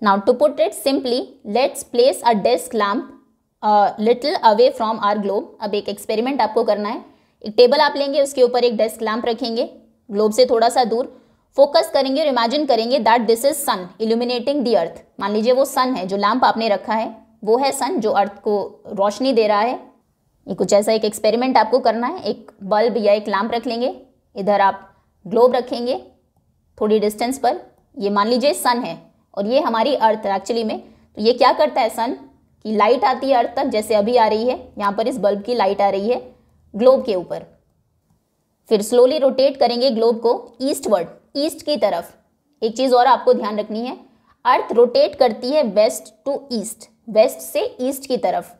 Now to put it simply, let's place a desk lamp little away from our globe. अब एक एक्सपेरिमेंट आपको करना है। एक टेबल आप लेंगे, उसके ऊपर एक डेस्क लैम्प रखेंगे, ग्लोब से थोड़ा सा दूर, फोकस करेंगे और इमेजिन करेंगे that this is sun illuminating the earth. मान लीजिए वो सन है, जो लैम्प आपने रखा है वो है सन जो अर्थ को रोशनी दे रहा है। ये कुछ ऐसा एक एक्सपेरिमेंट आपको करना है। एक बल्ब या एक लैम्प रख लेंगे, इधर आप ग्लोब रखेंगे थोड़ी डिस्टेंस पर, ये मान लीजिए सन है और ये हमारी अर्थ है एक्चुअली में। तो ये क्या करता है, सन की लाइट आती है अर्थ तक, जैसे अभी आ रही है, यहाँ पर इस बल्ब की लाइट आ रही है ग्लोब के ऊपर। फिर स्लोली रोटेट करेंगे ग्लोब को ईस्टवर्ड, ईस्ट की तरफ। एक चीज़ और आपको ध्यान रखनी है, अर्थ रोटेट करती है वेस्ट टू ईस्ट, वेस्ट से ईस्ट की तरफ।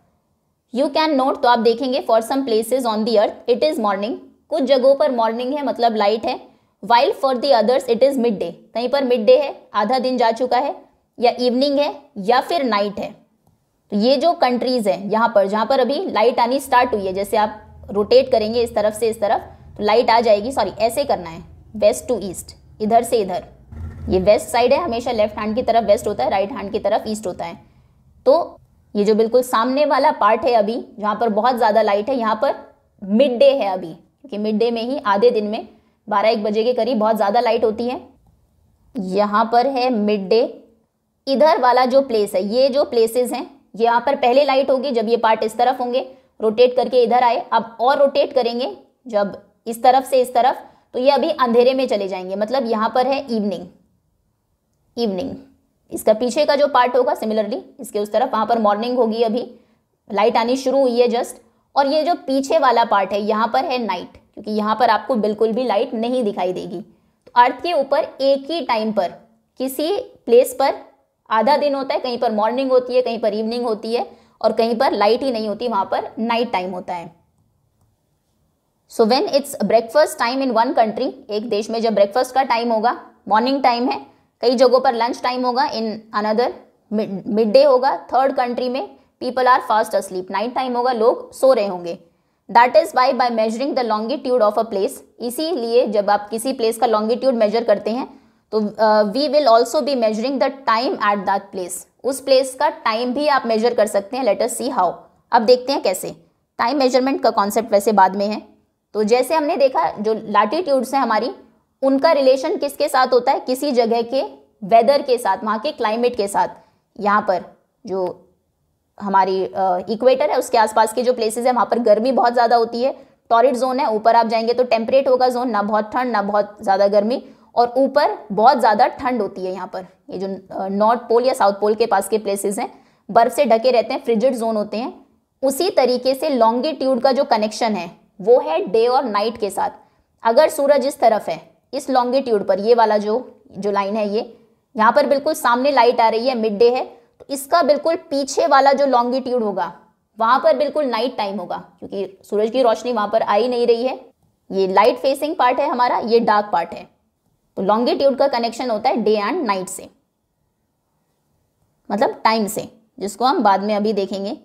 यू कैन नोट, तो आप देखेंगे for some places on the earth it is morning, कुछ जगहों पर मॉर्निंग है मतलब लाइट है, while for the others it is mid day, कहीं पर मिड डे है, आधा दिन जा चुका है, या इवनिंग है, या फिर नाइट है। तो ये जो कंट्रीज़ है यहाँ पर, जहाँ पर अभी लाइट आनी स्टार्ट हुई है, जैसे आप रोटेट करेंगे इस तरफ से इस तरफ तो लाइट आ जाएगी, सॉरी ऐसे करना है, वेस्ट टू ईस्ट, इधर से इधर। ये वेस्ट साइड है, हमेशा लेफ्ट हैंड की तरफ वेस्ट होता है, राइट हैंड की तरफ ईस्ट होता है। तो ये जो बिल्कुल सामने वाला पार्ट है अभी जहाँ पर बहुत ज़्यादा लाइट है, यहाँ पर मिड डे है अभी, क्योंकि मिड डे में ही आधे दिन में 12-1 बजे के करीब बहुत ज़्यादा लाइट होती है। यहाँ पर है मिड डे। इधर वाला जो प्लेस है, ये जो प्लेसेस हैं, यहाँ पर पहले लाइट होगी जब ये पार्ट इस तरफ होंगे, रोटेट करके इधर आए। अब और रोटेट करेंगे जब इस तरफ से इस तरफ, तो ये अभी अंधेरे में चले जाएंगे, मतलब यहाँ पर है इवनिंग। इवनिंग इसका पीछे का जो पार्ट होगा सिमिलरली इसके उस तरफ, वहाँ पर मॉर्निंग होगी, अभी लाइट आनी शुरू हुई है जस्ट। और ये जो पीछे वाला पार्ट है यहाँ पर है नाइट, क्योंकि यहाँ पर आपको बिल्कुल भी लाइट नहीं दिखाई देगी। तो अर्थ के ऊपर एक ही टाइम पर किसी प्लेस पर आधा दिन होता है, कहीं पर मॉर्निंग होती है, कहीं पर इवनिंग होती है, और कहीं पर लाइट ही नहीं होती, वहाँ पर नाइट टाइम होता है। So when it's breakfast time in one country, एक देश में जब ब्रेकफास्ट का टाइम होगा, मॉर्निंग टाइम है, कई जगहों पर लंच टाइम होगा, इन अनदर मिड डे होगा, थर्ड कंट्री में people are fast asleep, night time होगा, लोग सो रहे होंगे। That is why by measuring the longitude of a place, इसीलिए जब आप किसी प्लेस का लॉन्गिट्यूड मेजर करते हैं तो we will also be measuring the time at that place, उस प्लेस का टाइम भी आप मेजर कर सकते हैं। Let us see how. अब देखते हैं कैसे। टाइम मेजरमेंट का कॉन्सेप्ट वैसे बाद में है। तो जैसे हमने देखा जो लैटिट्यूड्स हैं हमारी, उनका रिलेशन किसके साथ होता है, किसी जगह के वेदर के साथ, वहाँ के क्लाइमेट के साथ। यहाँ पर जो हमारी इक्वेटर है उसके आसपास के जो प्लेसेस है वहाँ पर गर्मी बहुत ज़्यादा होती है, टॉरिड जोन है, ऊपर आप जाएंगे तो टेम्परेट होगा जोन, ना बहुत ठंड ना बहुत ज़्यादा गर्मी, और ऊपर बहुत ज़्यादा ठंड होती है। यहाँ पर ये जो नॉर्थ पोल या साउथ पोल के पास के प्लेसेस हैं बर्फ़ से ढके रहते हैं, फ्रिजिड जोन होते हैं। उसी तरीके से लॉन्गिट्यूड का जो कनेक्शन है वो है डे और नाइट के साथ। अगर सूरज इस तरफ है, इस लॉन्गिट्यूड पर, ये वाला जो लाइन है, ये यहाँ पर बिल्कुल सामने लाइट आ रही है, मिड डे है, तो इसका बिल्कुल पीछे वाला जो लॉन्गिट्यूड होगा वहाँ पर बिल्कुल नाइट टाइम होगा, क्योंकि सूरज की रोशनी वहाँ पर आ ही नहीं रही है। ये लाइट फेसिंग पार्ट है हमारा, ये डार्क पार्ट है। तो लॉन्गिट्यूड का कनेक्शन होता है डे एंड नाइट से, मतलब टाइम से, जिसको हम बाद में अभी देखेंगे।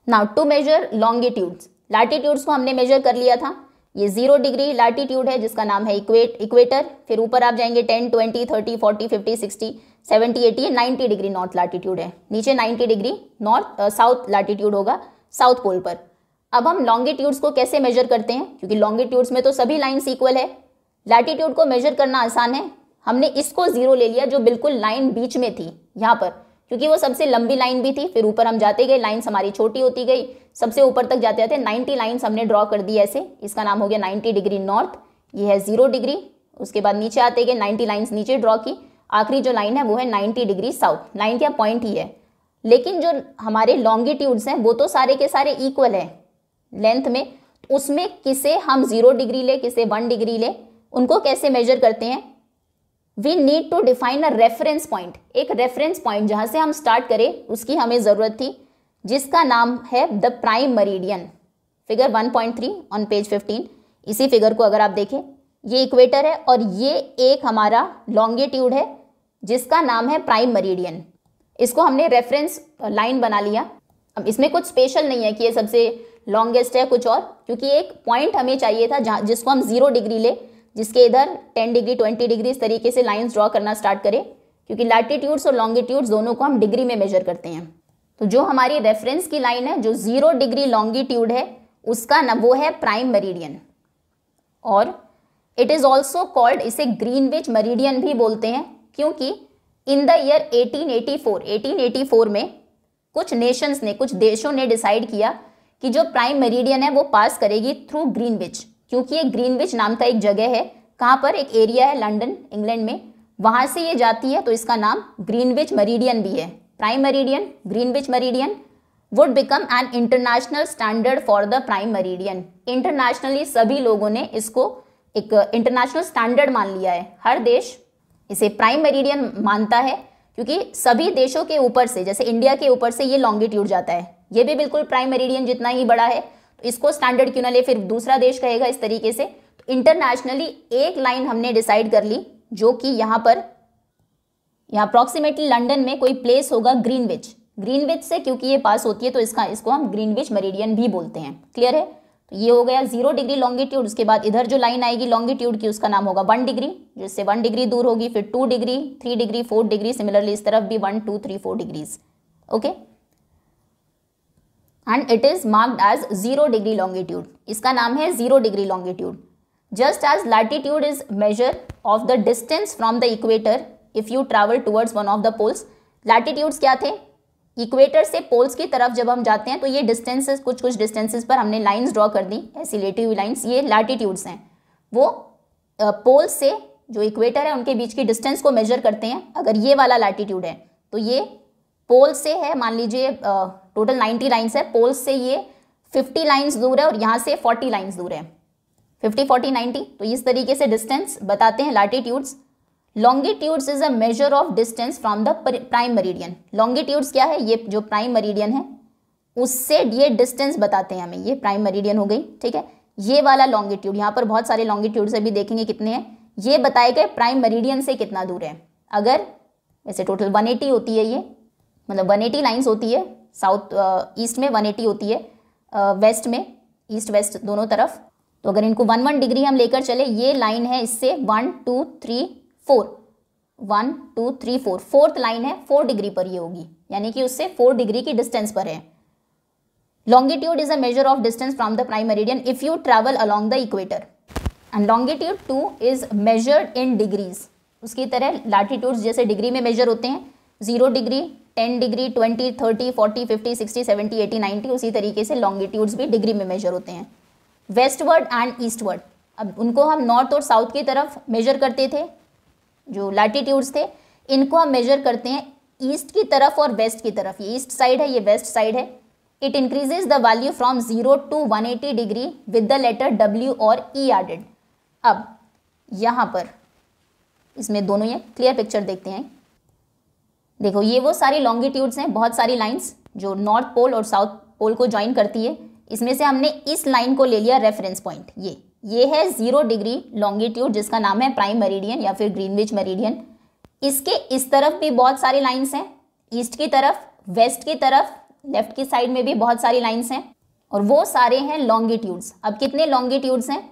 Now to measure longitudes, latitudes को हमने मेजर कर लिया था। ये 0 डिग्री लैटिट्यूड है जिसका नाम है इक्वेटर। फिर ऊपर आप जाएंगे 10, 20, 30, 40, 50, 60, 70, 80, 90 डिग्री नॉर्थ लैटिट्यूड है। नीचे 90 डिग्री नॉर्थ साउथ लैटिट्यूड होगा, साउथ पोल पर। अब हम लॉन्गिट्यूड्स को कैसे मेजर करते हैं, क्योंकि लॉन्गिट्यूड्स में तो सभी लाइन्स इक्वल है। लैटिट्यूड को मेजर करना आसान है। हमने इसको 0 ले लिया जो बिल्कुल लाइन बीच में थी यहाँ पर, क्योंकि वो सबसे लंबी लाइन भी थी। फिर ऊपर हम जाते गए, लाइन्स हमारी छोटी होती गई, सबसे ऊपर तक जाते जाते 90 लाइन्स हमने ड्रॉ कर दी ऐसे। इसका नाम हो गया 90 डिग्री नॉर्थ, ये है 0 डिग्री। उसके बाद नीचे आते गए 90 लाइन्स नीचे ड्रॉ की, आखिरी जो लाइन है वो है 90 डिग्री साउथ। लाइन क्या पॉइंट ही है, लेकिन जो हमारे लॉन्गिट्यूड्स हैं वो तो सारे के सारे इक्वल है लेंथ में। उसमें किसे हम 0 डिग्री ले, किसे 1 डिग्री ले, उनको कैसे मेजर करते हैं। We need to define a reference point, एक रेफरेंस पॉइंट जहां से हम स्टार्ट करें उसकी हमें ज़रूरत थी, जिसका नाम है the prime meridian. Figure 1.3 on page 15। इसी फिगर को अगर आप देखें, ये इक्वेटर है और ये एक हमारा लॉन्गिट्यूड है जिसका नाम है प्राइम मेरिडियन। इसको हमने रेफरेंस लाइन बना लिया। अब इसमें कुछ स्पेशल नहीं है कि ये सबसे लॉन्गेस्ट है कुछ और, क्योंकि एक पॉइंट हमें चाहिए था जहाँ जिसको हम 0 डिग्री ले, जिसके इधर 10 डिग्री 20 डिग्री इस तरीके से लाइंस ड्रॉ करना स्टार्ट करें, क्योंकि लैटिट्यूड्स और लॉन्गिट्यूड्स दोनों को हम डिग्री में मेजर करते हैं। तो जो हमारी रेफरेंस की लाइन है जो 0 डिग्री लॉन्गिट्यूड है उसका नाम वो है प्राइम मेरिडियन, और इट इज़ ऑल्सो कॉल्ड, इसे ग्रीनविच मेरिडियन भी बोलते हैं, क्योंकि इन द ईयर 1884 में कुछ नेशंस ने, कुछ देशों ने डिसाइड किया कि जो प्राइम मेरिडियन है वो पास करेगी थ्रू ग्रीनविच, क्योंकि ये ग्रीनविच नाम का एक जगह है, कहाँ पर, एक एरिया है लंदन इंग्लैंड में, वहाँ से ये जाती है, तो इसका नाम ग्रीनविच मेरिडियन भी है। Prime meridian, Greenwich meridian would become an international standard for the prime meridian. Internationally सभी लोगों ने इसको एक इंटरनेशनल स्टैंडर्ड मान लिया है, हर देश इसे प्राइम मेरिडियन मानता है, क्योंकि सभी देशों के ऊपर से, जैसे इंडिया के ऊपर से ये लॉन्गिट्यूड जाता है, ये भी बिल्कुल प्राइम मेरिडियन जितना ही बड़ा है, तो इसको स्टैंडर्ड क्यों ना ले, फिर दूसरा देश कहेगा इस तरीके से। तो इंटरनेशनली एक लाइन हमने डिसाइड कर ली, जो कि यहाँ पर, यहाँ अप्रॉक्सीमेटली लंदन में कोई प्लेस होगा ग्रीनविच से, क्योंकि ये पास होती है तो इसको हम ग्रीनविच मेरिडियन भी बोलते हैं। क्लियर है। तो ये हो गया 0 डिग्री लॉन्गिट्यूड। उसके बाद इधर जो लाइन आएगी लॉन्गिट्यूड की उसका नाम होगा 1 डिग्री, जिससे 1 डिग्री दूर होगी, फिर 2 डिग्री, 3 डिग्री, 4 डिग्री, सिमिलरली इस तरफ भी 1, 2, 3, 4 degrees. Okay, and it is marked as 0 degree longitude. इसका नाम है 0 degree longitude. Just as latitude is measure of the distance from the equator if you travel towards one of the poles. Latitudes क्या थे, इक्वेटर से पोल्स की तरफ जब हम जाते हैं तो ये डिस्टेंसेस, कुछ डिस्टेंसेस पर हमने लाइंस ड्रॉ कर दी, ऐसी लेटी हुई लाइंस, ये लैटिट्यूड्स हैं। वो पोल्स से जो इक्वेटर है उनके बीच की डिस्टेंस को मेजर करते हैं। अगर ये वाला लैटिट्यूड है तो ये पोल से है, मान लीजिए टोटल 90 लाइंस है, पोल से ये 50 लाइंस दूर है और यहाँ से 40 लाइंस दूर है, 50, 40, 90। तो इस तरीके से डिस्टेंस बताते हैं latitudes. Longitudes is a measure of distance from the prime meridian. Longitudes क्या है, ये जो प्राइम मेरिडियन है उससे ये डिस्टेंस बताते हैं हमें, ये प्राइम मेरिडियन हो गई, ठीक है। ये वाला लॉन्गिट्यूड, यहाँ पर बहुत सारे लॉन्गिट्यूड से भी देखेंगे कितने हैं, ये बताए गए प्राइम मेरिडियन से कितना दूर है। अगर वैसे टोटल 180 होती है, ये मतलब 180 लाइन्स होती है, साउथ ईस्ट में 180 होती है, वेस्ट में, ईस्ट वेस्ट दोनों तरफ। तो अगर इनको 1 डिग्री हम लेकर चले, ये लाइन है इससे 1 2 3 4, 1 2 3 4, फोर्थ लाइन है 4 डिग्री पर ये होगी, यानी कि उससे 4 डिग्री की डिस्टेंस पर है। Longitude is a measure of distance from the prime meridian if you travel along the equator, and longitude 2 is measured in degrees. उसकी तरह लैटिट्यूड्स जैसे डिग्री में मेजर होते हैं, 0 डिग्री, 10 डिग्री, 20, 30, 40, 50, 60, 70, 80, 90, उसी तरीके से लॉन्गिट्यूड्स भी डिग्री में मेजर होते हैं। वेस्टवर्ड एंड ईस्टवर्ड, अब उनको हम नॉर्थ और साउथ की तरफ मेजर करते थे, जो लैटिट्यूड्स थे, इनको हम मेजर करते हैं ईस्ट की तरफ और वेस्ट की तरफ। ये ईस्ट साइड है, ये वेस्ट साइड है। It increases the value from 0 to 180 degree with the letter W और E एडेड। अब यहाँ पर इसमें दोनों ये क्लियर पिक्चर देखते हैं। देखो ये वो सारी लॉन्गिट्यूड्स हैं, बहुत सारी लाइंस जो नॉर्थ पोल और साउथ पोल को ज्वाइन करती है। इसमें से हमने इस लाइन को ले लिया रेफरेंस पॉइंट, ये है 0 डिग्री लॉन्गिट्यूड जिसका नाम है प्राइम मेरिडियन या फिर ग्रीनविच मेरिडियन। इसके इस तरफ भी बहुत सारी लाइंस हैं, ईस्ट की तरफ, वेस्ट की तरफ, लेफ्ट की साइड में भी बहुत सारी लाइंस हैं, और वो सारे हैं लॉन्गिट्यूड्स। अब कितने लॉन्गिट्यूड्स हैं?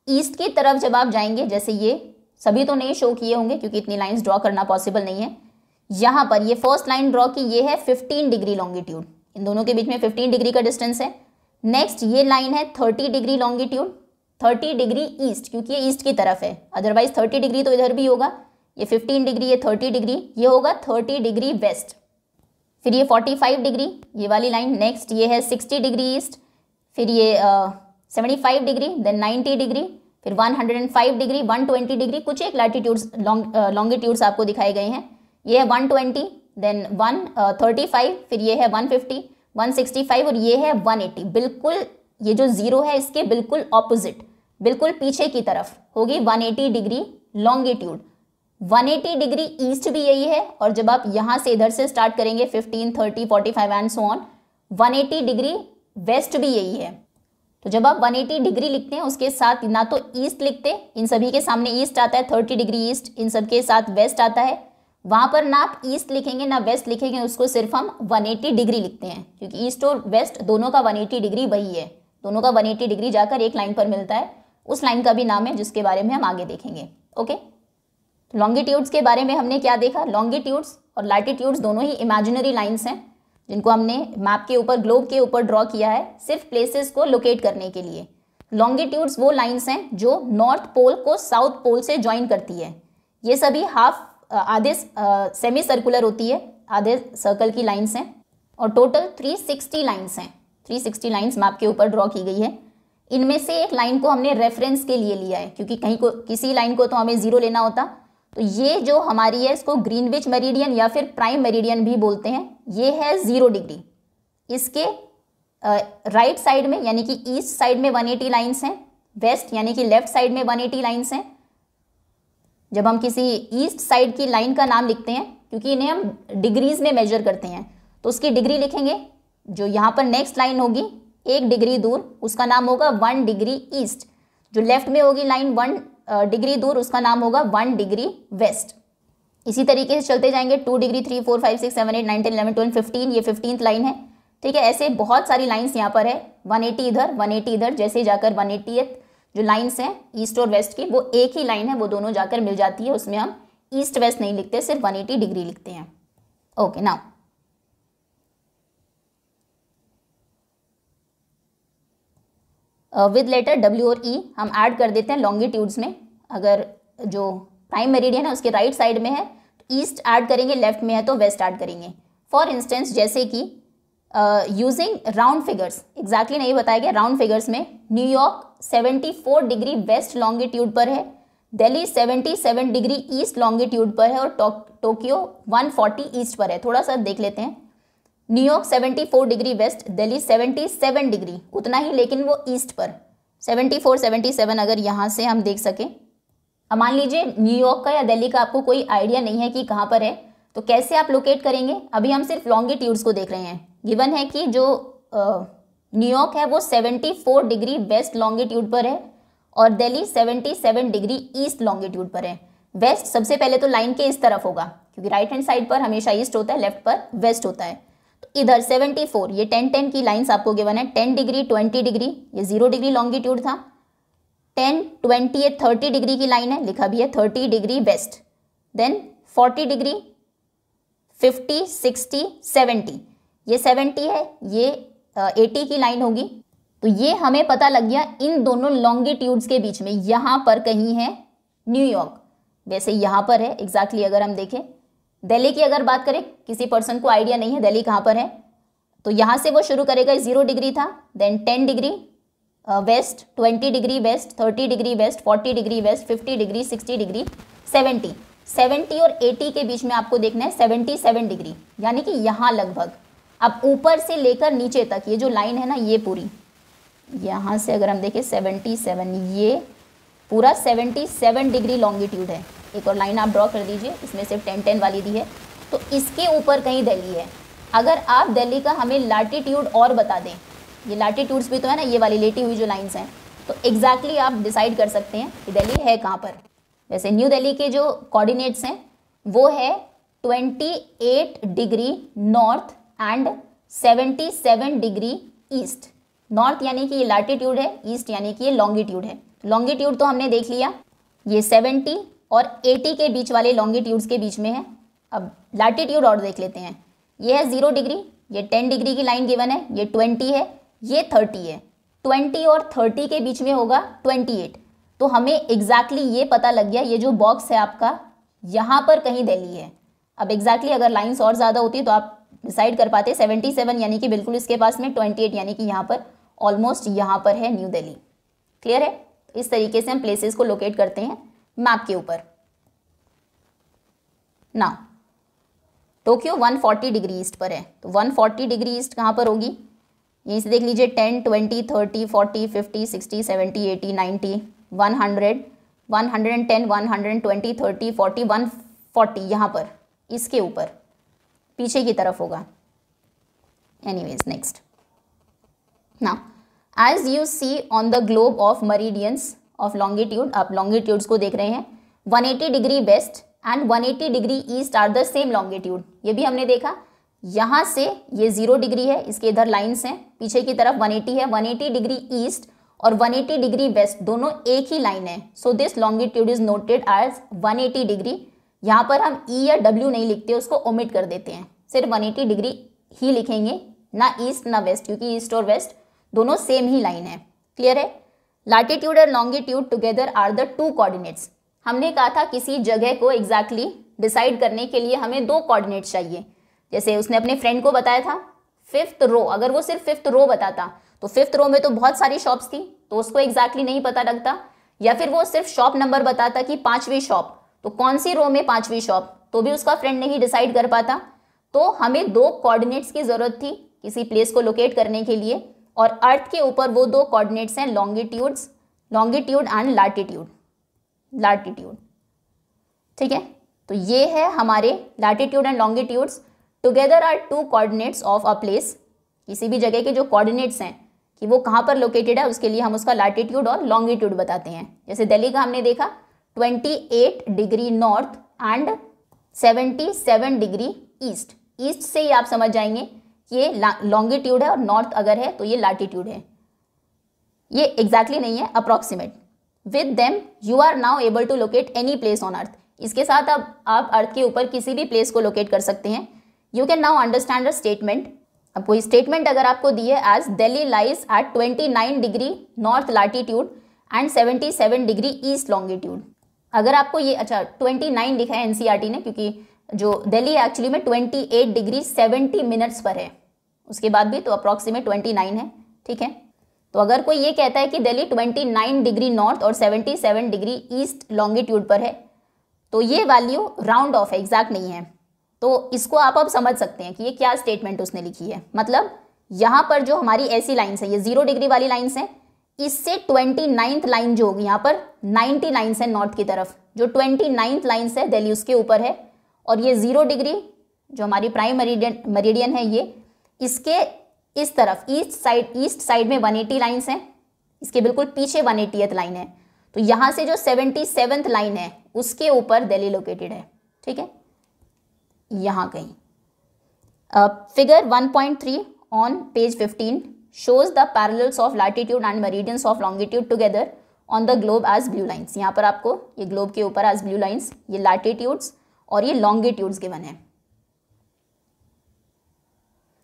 ईस्ट की तरफ जब आप जाएंगे, जैसे ये सभी तो नहीं शो किए होंगे क्योंकि इतनी लाइंस ड्रॉ करना पॉसिबल नहीं है। यहाँ पर ये फर्स्ट लाइन ड्रॉ की, ये है 15 डिग्री लॉन्गिट्यूड, इन दोनों के बीच में 15 डिग्री का डिस्टेंस है। नेक्स्ट ये लाइन है 30 डिग्री लॉन्गिट्यूड, 30 डिग्री ईस्ट, क्योंकि ये ईस्ट की तरफ है, अदरवाइज 30 डिग्री तो इधर भी होगा। ये 15 डिग्री, ये 30 डिग्री, ये होगा 30 डिग्री वेस्ट। फिर ये 45 डिग्री, ये वाली लाइन। नेक्स्ट ये है 60 डिग्री ईस्ट, फिर ये 75 डिग्री, देन 90 डिग्री, फिर 105 डिग्री, 120 डिग्री। कुछ एक लैटिट्यूड्स लॉन्गिट्यूड्स आपको दिखाए गए हैं। ये है 120, देन 135, फिर ये है 150, 165 और ये है 180। बिल्कुल ये जो 0 है इसके बिल्कुल ऑपोजिट, बिल्कुल पीछे की तरफ होगी 180 डिग्री लॉन्गिट्यूड। 180 डिग्री ईस्ट भी यही है, और जब आप यहाँ से इधर से स्टार्ट करेंगे 15, 30, 45 and so on, 180 degree waste भी यही है। तो जब आप 180 डिग्री लिखते हैं उसके साथ ना तो ईस्ट लिखते, इन सभी के सामने ईस्ट आता है 30 डिग्री ईस्ट, इन सब के साथ वेस्ट आता है। वहाँ पर ना आप ईस्ट लिखेंगे ना वेस्ट लिखेंगे, उसको सिर्फ हम 180 डिग्री लिखते हैं, क्योंकि ईस्ट और वेस्ट दोनों का 180 डिग्री वही है, दोनों का 180 डिग्री जाकर एक लाइन पर मिलता है। उस लाइन का भी नाम है जिसके बारे में हम आगे देखेंगे। ओके, लॉन्गिट्यूड्स के बारे में हमने क्या देखा? लॉन्गिट्यूड्स और लैटिट्यूड्स दोनों ही इमेजिनरी लाइन्स हैं जिनको हमने मैप के ऊपर, ग्लोब के ऊपर ड्रॉ किया है सिर्फ प्लेसेस को लोकेट करने के लिए। लॉन्गिट्यूड्स वो लाइन्स हैं जो नॉर्थ पोल को साउथ पोल से ज्वाइन करती है। ये सभी आधे सेमी सर्कुलर होती है, आधे सर्कल की लाइन्स हैं, और टोटल 360 लाइन्स हैं। 360 लाइन्स मैप के ऊपर ड्रॉ की गई है। इनमें से एक लाइन को हमने रेफरेंस के लिए लिया है, क्योंकि कहीं को किसी लाइन को तो हमें 0 लेना होता। तो ये जो हमारी है इसको ग्रीनविच मेरिडियन या फिर प्राइम मेरिडियन भी बोलते हैं। ये है 0 डिग्री। इसके राइट साइड में यानी कि ईस्ट साइड में 180 लाइन्स हैं, वेस्ट यानी कि लेफ्ट साइड में 180 लाइन्स हैं। जब हम किसी ईस्ट साइड की लाइन का नाम लिखते हैं, क्योंकि इन्हें हम डिग्रीज में मेजर करते हैं, तो उसकी डिग्री लिखेंगे। जो यहाँ पर नेक्स्ट लाइन होगी 1 डिग्री दूर, उसका नाम होगा 1 डिग्री ईस्ट। जो लेफ्ट में होगी लाइन 1 डिग्री दूर, उसका नाम होगा 1 डिग्री वेस्ट। इसी तरीके से चलते जाएंगे 2 डिग्री, 3, 4, 5, 6, 7, 8, 9, 10, 11, 12, 15, ये 15th लाइन है। ठीक है, ऐसे बहुत सारी लाइन्स यहाँ पर है। 180 इधर, 180 इधर, जैसे जाकर 180th जो लाइन्स हैं ईस्ट और वेस्ट की, वो एक ही लाइन है, वो दोनों जाकर मिल जाती है। उसमें हम ईस्ट वेस्ट नहीं लिखते, सिर्फ 180 डिग्री लिखते हैं। Okay, now with letter W और E हम ऐड कर देते हैं लॉन्गिट्यूड्स में। अगर जो प्राइम मेरिडियन है उसके राइट साइड में है तो ईस्ट ऐड करेंगे, लेफ्ट में है तो वेस्ट ऐड करेंगे। फॉर इंस्टेंस जैसे कि यूजिंग राउंड फिगर्स, एग्जैक्टली नहीं बताया गया, राउंड फिगर्स में न्यूयॉर्क 74 डिग्री वेस्ट लॉन्गिट्यूड पर है, दिल्ली 77 डिग्री ईस्ट लॉन्गिट्यूड पर है, और टोक्यो 140 ईस्ट पर है। थोड़ा सा देख लेते हैं। New York 74 degree west, Delhi 77 degree, उतना ही, लेकिन वो ईस्ट पर 74, 77 अगर यहाँ से हम देख सकें। अब मान लीजिए न्यूयॉर्क का या दिल्ली का आपको कोई आइडिया नहीं है कि कहाँ पर है, तो कैसे आप लोकेट करेंगे? अभी हम सिर्फ लॉन्गिट्यूड्स को देख रहे हैं। गिवन है कि जो न्यूयॉर्क है वो 74 डिग्री वेस्ट लॉन्गिट्यूड पर है और दिल्ली 77 डिग्री ईस्ट लॉन्गिट्यूड पर है। वेस्ट सबसे पहले तो लाइन के इस तरफ होगा क्योंकि राइट हैंड साइड पर हमेशा ईस्ट होता है, लेफ्ट पर वेस्ट होता है। तो इधर 74, ये 10-10 की लाइंस आपको गिवन है, 10 डिग्री 20 डिग्री, ये 0 डिग्री लॉन्गिट्यूड था, 10 20 ये 30 डिग्री की लाइन है, लिखा भी है 30 डिग्री वेस्ट, देन 40 डिग्री, 50 60 70, ये 70 है, ये 80 की लाइन होगी। तो ये हमें पता लग गया इन दोनों लॉन्गिट्यूड्स के बीच में यहाँ पर कहीं है न्यूयॉर्क। वैसे यहाँ पर है एग्जैक्टली। अगर हम देखें दिल्ली की अगर बात करें, किसी पर्सन को आइडिया नहीं है दिल्ली कहाँ पर है, तो यहाँ से वो शुरू करेगा, 0 डिग्री था, then 10 degree west, 20 degree west, 30 degree west, 40 degree west, 50 degree, 60 degree, 70 और 80 के बीच में आपको देखना है 77 डिग्री, यानी कि यहाँ लगभग। अब ऊपर से लेकर नीचे तक ये जो लाइन है ना, ये पूरी यहाँ से अगर हम देखें 77, ये पूरा 77 डिग्री लॉन्गिट्यूड है। एक और लाइन आप ड्रॉ कर दीजिए, इसमें सिर्फ 10-10 वाली दी है, तो इसके ऊपर कहीं दिल्ली है। अगर आप दिल्ली का हमें लैटिट्यूड और बता दें, ये लैटिट्यूड्स भी तो है ना, ये वाली लेटी हुई जो लाइंस हैं, तो एग्जैक्टली आप डिसाइड कर सकते हैं कि दिल्ली है कहाँ पर। वैसे न्यू दिल्ली के जो कोऑर्डिनेट्स हैं वो है 28 degree north and 77 degree east. North यानी कि ये लैटिट्यूड है, ईस्ट यानी कि ये लॉन्गिट्यूड है। लॉन्गिट्यूड तो हमने देख लिया, ये 70 और 80 के बीच वाले लॉन्गिट्यूड्स के बीच में है। अब लैटिट्यूड और देख लेते हैं, ये है 0 डिग्री, ये 10 डिग्री की लाइन गिवन है, ये 20 है, ये 30 है, 20 और 30 के बीच में होगा 28। तो हमें एग्जैक्टली ये पता लग गया, ये जो बॉक्स है आपका यहाँ पर कहीं दिल्ली है। अब एग्जैक्टली अगर लाइन्स और ज़्यादा होती तो आप डिसाइड कर पाते। 77 यानी कि बिल्कुल इसके पास में, 28 यानी कि यहाँ पर ऑलमोस्ट यहाँ पर है न्यू दिल्ली। क्लियर है? इस तरीके से हम प्लेसेस को लोकेट करते हैं मैप के ऊपर। ना टोक्यो 140 डिग्री ईस्ट पर है, तो 140 डिग्री ईस्ट कहाँ पर होगी? यहीं से देख लीजिए, 10 20 30 40 50 60 70 80 90 100 110 120 30 40 140 यहाँ पर, इसके ऊपर पीछे की तरफ होगा। Anyways next. Now, as you see on the globe of meridians of longitude, आप longitudes को देख रहे हैं, 180 degree west and 180 degree east are the same longitude. ये भी हमने देखा, यहाँ से ये 0 डिग्री है, इसके इधर लाइन्स हैं, पीछे की तरफ 180 है, 180 डिग्री ईस्ट और 180 डिग्री वेस्ट दोनों एक ही लाइन है। So this longitude is noted as 180 degree. यहाँ पर हम ई या डब्ल्यू नहीं लिखते, उसको ओमिट कर देते हैं, सिर्फ 180 डिग्री ही लिखेंगे, ना ईस्ट ना वेस्ट, क्योंकि ईस्ट और वेस्ट दोनों सेम ही लाइन है। क्लियर है? लैटिट्यूड और longitude together are the two coordinates. हमने कहा था किसी जगह को एग्जैक्टली डिसाइड करने के लिए हमें 2 कोऑर्डिनेट्स चाहिए। जैसे उसने अपने फ्रेंड को बताया था 5th रो, अगर वो सिर्फ 5th रो बताता तो 5th रो में तो बहुत सारी शॉप्स थी, तो उसको एग्जैक्टली नहीं पता लगता। या फिर वो सिर्फ शॉप नंबर बताता कि 5वीं शॉप, तो कौन सी रो में 5वीं शॉप, तो भी उसका फ्रेंड नहीं डिसाइड कर पाता। तो हमें 2 कोऑर्डिनेट्स की जरूरत थी किसी प्लेस को लोकेट करने के लिए, और अर्थ के ऊपर वो 2 कोऑर्डिनेट्स हैं, लॉन्गिट्यूड एंड लैटिट्यूड। ठीक है, तो ये है हमारे latitude and longitudes together are 2 coordinates of a place. किसी भी जगह के जो कोऑर्डिनेट्स हैं कि वो कहाँ पर लोकेटेड है, उसके लिए हम उसका लैटिट्यूड और लॉन्गिट्यूड बताते हैं। जैसे दिल्ली का हमने देखा 28 degree north and 77 degree east. East से ही आप समझ जाएंगे ये लॉन्गिट्यूड है और नॉर्थ अगर है तो ये लैटिट्यूड है। ये एग्जैक्टली नहीं है, approximate. With them you are now able to locate any place on earth. इसके साथ अब आप अर्थ के ऊपर किसी भी प्लेस को लोकेट कर सकते हैं। You can now understand a statement. अब कोई स्टेटमेंट अगर आपको दी है as Delhi lies at 29 degree north latitude and 77 degree east longitude. अगर आपको ये 29 लिखा है एनसीईआरटी ने, क्योंकि जो दिल्ली एक्चुअली में 28 डिग्री 70 मिनट्स पर है, उसके बाद भी तो अप्रॉक्सीमेट 29 है। ठीक है, तो अगर कोई ये कहता है कि दिल्ली 29 डिग्री नॉर्थ और 77 डिग्री ईस्ट लॉन्गिट्यूड पर है, तो ये वैल्यू राउंड ऑफ है, एग्जैक्ट नहीं है। तो इसको आप अब समझ सकते हैं कि ये क्या स्टेटमेंट उसने लिखी है। मतलब यहाँ पर जो हमारी ऐसी लाइन्स है, ये 0 डिग्री वाली लाइन्स हैं, इससे 29th लाइन जो होगी, यहाँ पर 90 लाइन्स है नॉर्थ की तरफ, जो 29th लाइन्स है दिल्ली उसके ऊपर है, और ये 0 डिग्री जो हमारी प्राइम मेरिडियन है, ये इसके इस तरफ ईस्ट साइड में 180 लाइन्स हैं, इसके बिल्कुल पीछे 180th लाइन है। तो यहाँ से जो 77th लाइन है उसके ऊपर दिल्ली लोकेटेड है, ठीक है, यहाँ कहीं। Figure 1.3 on page 15 shows the parallels of latitude and meridians of longitude together on the globe as blue lines। यहाँ पर आपको ये ग्लोब के ऊपर as blue lines, ये latitudes और ये longitudes given है।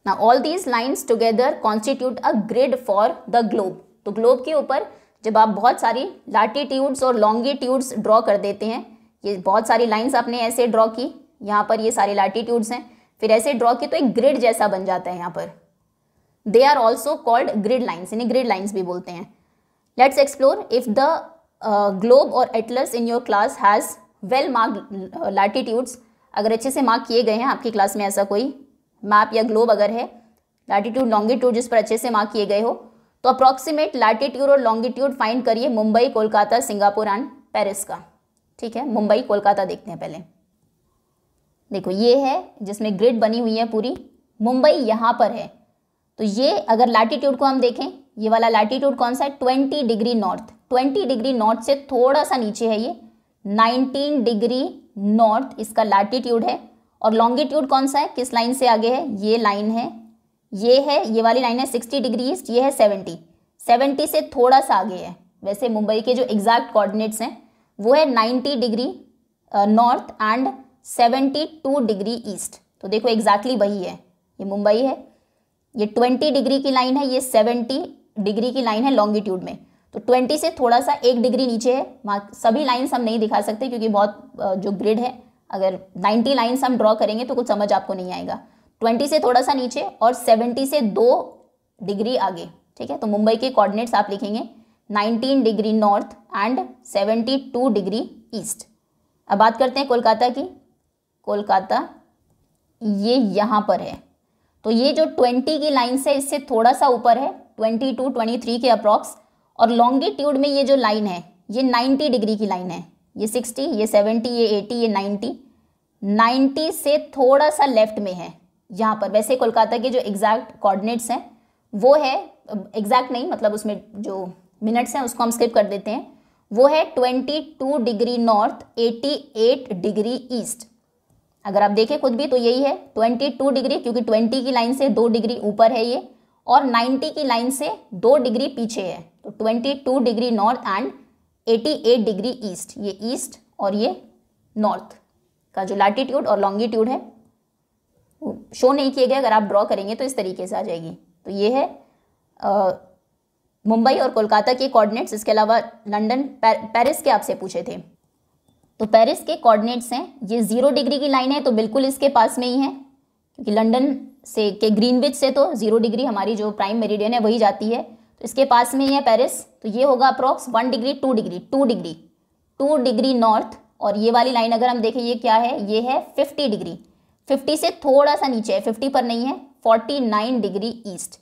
Now all these lines together constitute a grid for the globe। तो ग्लोब के ऊपर जब आप बहुत सारी latitudes और longitudes ड्रॉ कर देते हैं, ये बहुत सारी लाइन्स आपने ऐसे ड्रॉ की, यहाँ पर ये सारी latitudes हैं, फिर ऐसे ड्रॉ की तो एक ग्रिड जैसा बन जाता है यहाँ पर। They are also called grid lines, इन्हें ग्रिड लाइन्स भी बोलते हैं। Let's explore if the globe और atlas in your class has well marked latitudes. अगर अच्छे से मार्क किए गए हैं आपकी क्लास में, ऐसा कोई मैप या ग्लोब अगर है, लैटिट्यूड लॉन्गिट्यूड जिस पर अच्छे से मार्क किए गए हो, तो अप्रॉक्सीमेट लैटिट्यूड और लॉन्गिट्यूड फाइंड करिए Mumbai, Kolkata, Singapore and Paris का। ठीक है, मुंबई कोलकाता देखते हैं पहले। देखो ये है जिसमें ग्रिड बनी हुई है पूरी, मुंबई यहाँ पर है। तो ये अगर लैटिट्यूड को हम देखें, ये वाला लैटिट्यूड कौन सा है, 20 डिग्री नॉर्थ। 20 डिग्री नॉर्थ से थोड़ा सा नीचे है ये 19 डिग्री नॉर्थ इसका लैटिट्यूड है। और लॉन्गिट्यूड कौन सा है, किस लाइन से आगे है, ये लाइन है, ये वाली लाइन है 60 डिग्री ईस्ट, ये है 70 से थोड़ा सा आगे है। वैसे मुंबई के जो एग्जैक्ट कोऑर्डिनेट्स हैं वो है 90 degree north and 72 degree east. तो देखो एग्जैक्टली वही है, ये मुंबई है, ये 20 डिग्री की लाइन है, ये 70 डिग्री की लाइन है लॉन्गिट्यूड में। तो 20 से थोड़ा सा 1 डिग्री नीचे है। सभी लाइन्स हम नहीं दिखा सकते क्योंकि बहुत जो ग्रिड है, अगर 90 लाइन्स हम ड्रॉ करेंगे तो कुछ समझ आपको नहीं आएगा। 20 से थोड़ा सा नीचे और 70 से 2 डिग्री आगे। ठीक है, तो मुंबई के कोऑर्डिनेट्स आप लिखेंगे 19 degree north and 72 degree east. अब बात करते हैं कोलकाता की। कोलकाता ये यहाँ पर है, तो ये जो 20 की लाइन से इससे थोड़ा सा ऊपर है, 22 23 के अप्रॉक्स। और लॉन्गिट्यूड में ये जो लाइन है ये 90 डिग्री की लाइन है, ये 60, ये 70, ये 80, ये 90 से थोड़ा सा लेफ्ट में है यहाँ पर। वैसे कोलकाता के जो एग्जैक्ट कोऑर्डिनेट्स हैं वो है, एग्जैक्ट नहीं मतलब उसमें जो मिनट्स हैं उसको हम स्किप कर देते हैं, वो है 22 डिग्री नॉर्थ 88 डिग्री ईस्ट। अगर आप देखें खुद भी तो यही है 22 डिग्री, क्योंकि 20 की लाइन से 2 डिग्री ऊपर है ये, और 90 की लाइन से 2 डिग्री पीछे है। तो 22 degree north and 88 degree east, ये ईस्ट और ये नॉर्थ का जो लैटिट्यूड और लॉन्गिट्यूड है शो नहीं किए गए। अगर आप ड्रॉ करेंगे तो इस तरीके से आ जाएगी। तो ये है मुंबई और कोलकाता के कोऑर्डिनेट्स। इसके अलावा लंदन, पेरिस के आपसे पूछे थे, तो पेरिस के कोऑर्डिनेट्स हैं, ये 0 डिग्री की लाइन है तो बिल्कुल इसके पास में ही है, क्योंकि लंदन से के ग्रीनविच से तो 0 डिग्री हमारी जो प्राइम मेरिडियन है वही जाती है, तो इसके पास में ही है पेरिस। तो ये होगा अप्रॉक्स 1 डिग्री 2 डिग्री नॉर्थ। और ये वाली लाइन अगर हम देखें ये क्या है, ये है 50 डिग्री, 50 से थोड़ा सा नीचे है, 50 पर नहीं है, 49 डिग्री ईस्ट।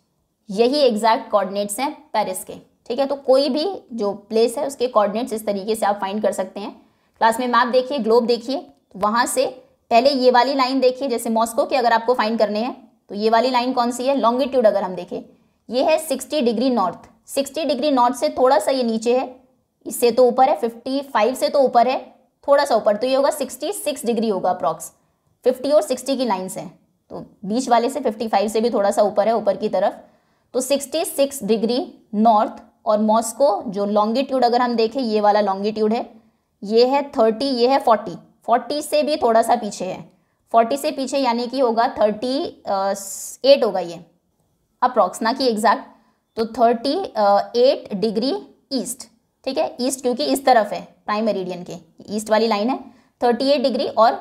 यही एग्जैक्ट कोऑर्डिनेट्स हैं पेरिस के। ठीक है, तो कोई भी जो प्लेस है उसके कोऑर्डिनेट्स इस तरीके से आप फाइंड कर सकते हैं। क्लास में मैप देखिए, ग्लोब देखिए, वहाँ से पहले ये वाली लाइन देखिए, जैसे मॉस्को के अगर आपको फाइंड करने हैं तो ये वाली लाइन कौन सी है, लॉन्गिट्यूड अगर हम देखें ये है 60 डिग्री नॉर्थ। 60 डिग्री नॉर्थ से थोड़ा सा ये नीचे है, इससे तो ऊपर है, 55 से तो ऊपर है, थोड़ा सा ऊपर, तो ये होगा 66 डिग्री होगा अप्रॉक्स। 50 और 60 की लाइन्स हैं, तो बीच वाले से 55 से भी थोड़ा सा ऊपर है, ऊपर की तरफ, तो 66 डिग्री नॉर्थ। और मॉस्को जो लॉन्गिट्यूड अगर हम देखें ये वाला लॉन्गिट्यूड है, ये है 30, ये है 40 से भी थोड़ा सा पीछे है, 40 से पीछे यानी कि होगा 38 होगा ये अप्रॉक्स, ना कि एग्जैक्ट। तो 38 डिग्री ईस्ट। ठीक है, ईस्ट क्योंकि इस तरफ है प्राइम मेरिडियन के, ईस्ट वाली लाइन है 38 डिग्री। और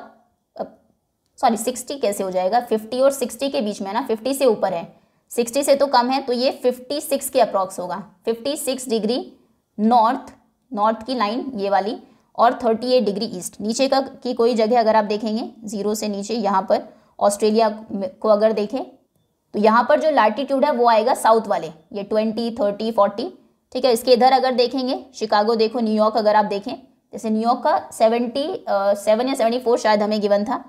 सॉरी 60 कैसे हो जाएगा, 50 और 60 के बीच में है ना, 50 से ऊपर है, 60 से तो कम है, तो ये 56 के अप्रॉक्स होगा, 56 डिग्री नॉर्थ की लाइन ये वाली, और 38 डिग्री ईस्ट। नीचे का की कोई जगह अगर आप देखेंगे 0 से नीचे, यहाँ पर ऑस्ट्रेलिया को अगर देखें तो यहाँ पर जो लैटिट्यूड है वो आएगा साउथ वाले, ये 20, 30, 40। ठीक है, इसके इधर अगर देखेंगे शिकागो देखो, न्यूयॉर्क अगर आप देखें, जैसे न्यूयॉर्क का 77 या 74 शायद हमें गिवन था।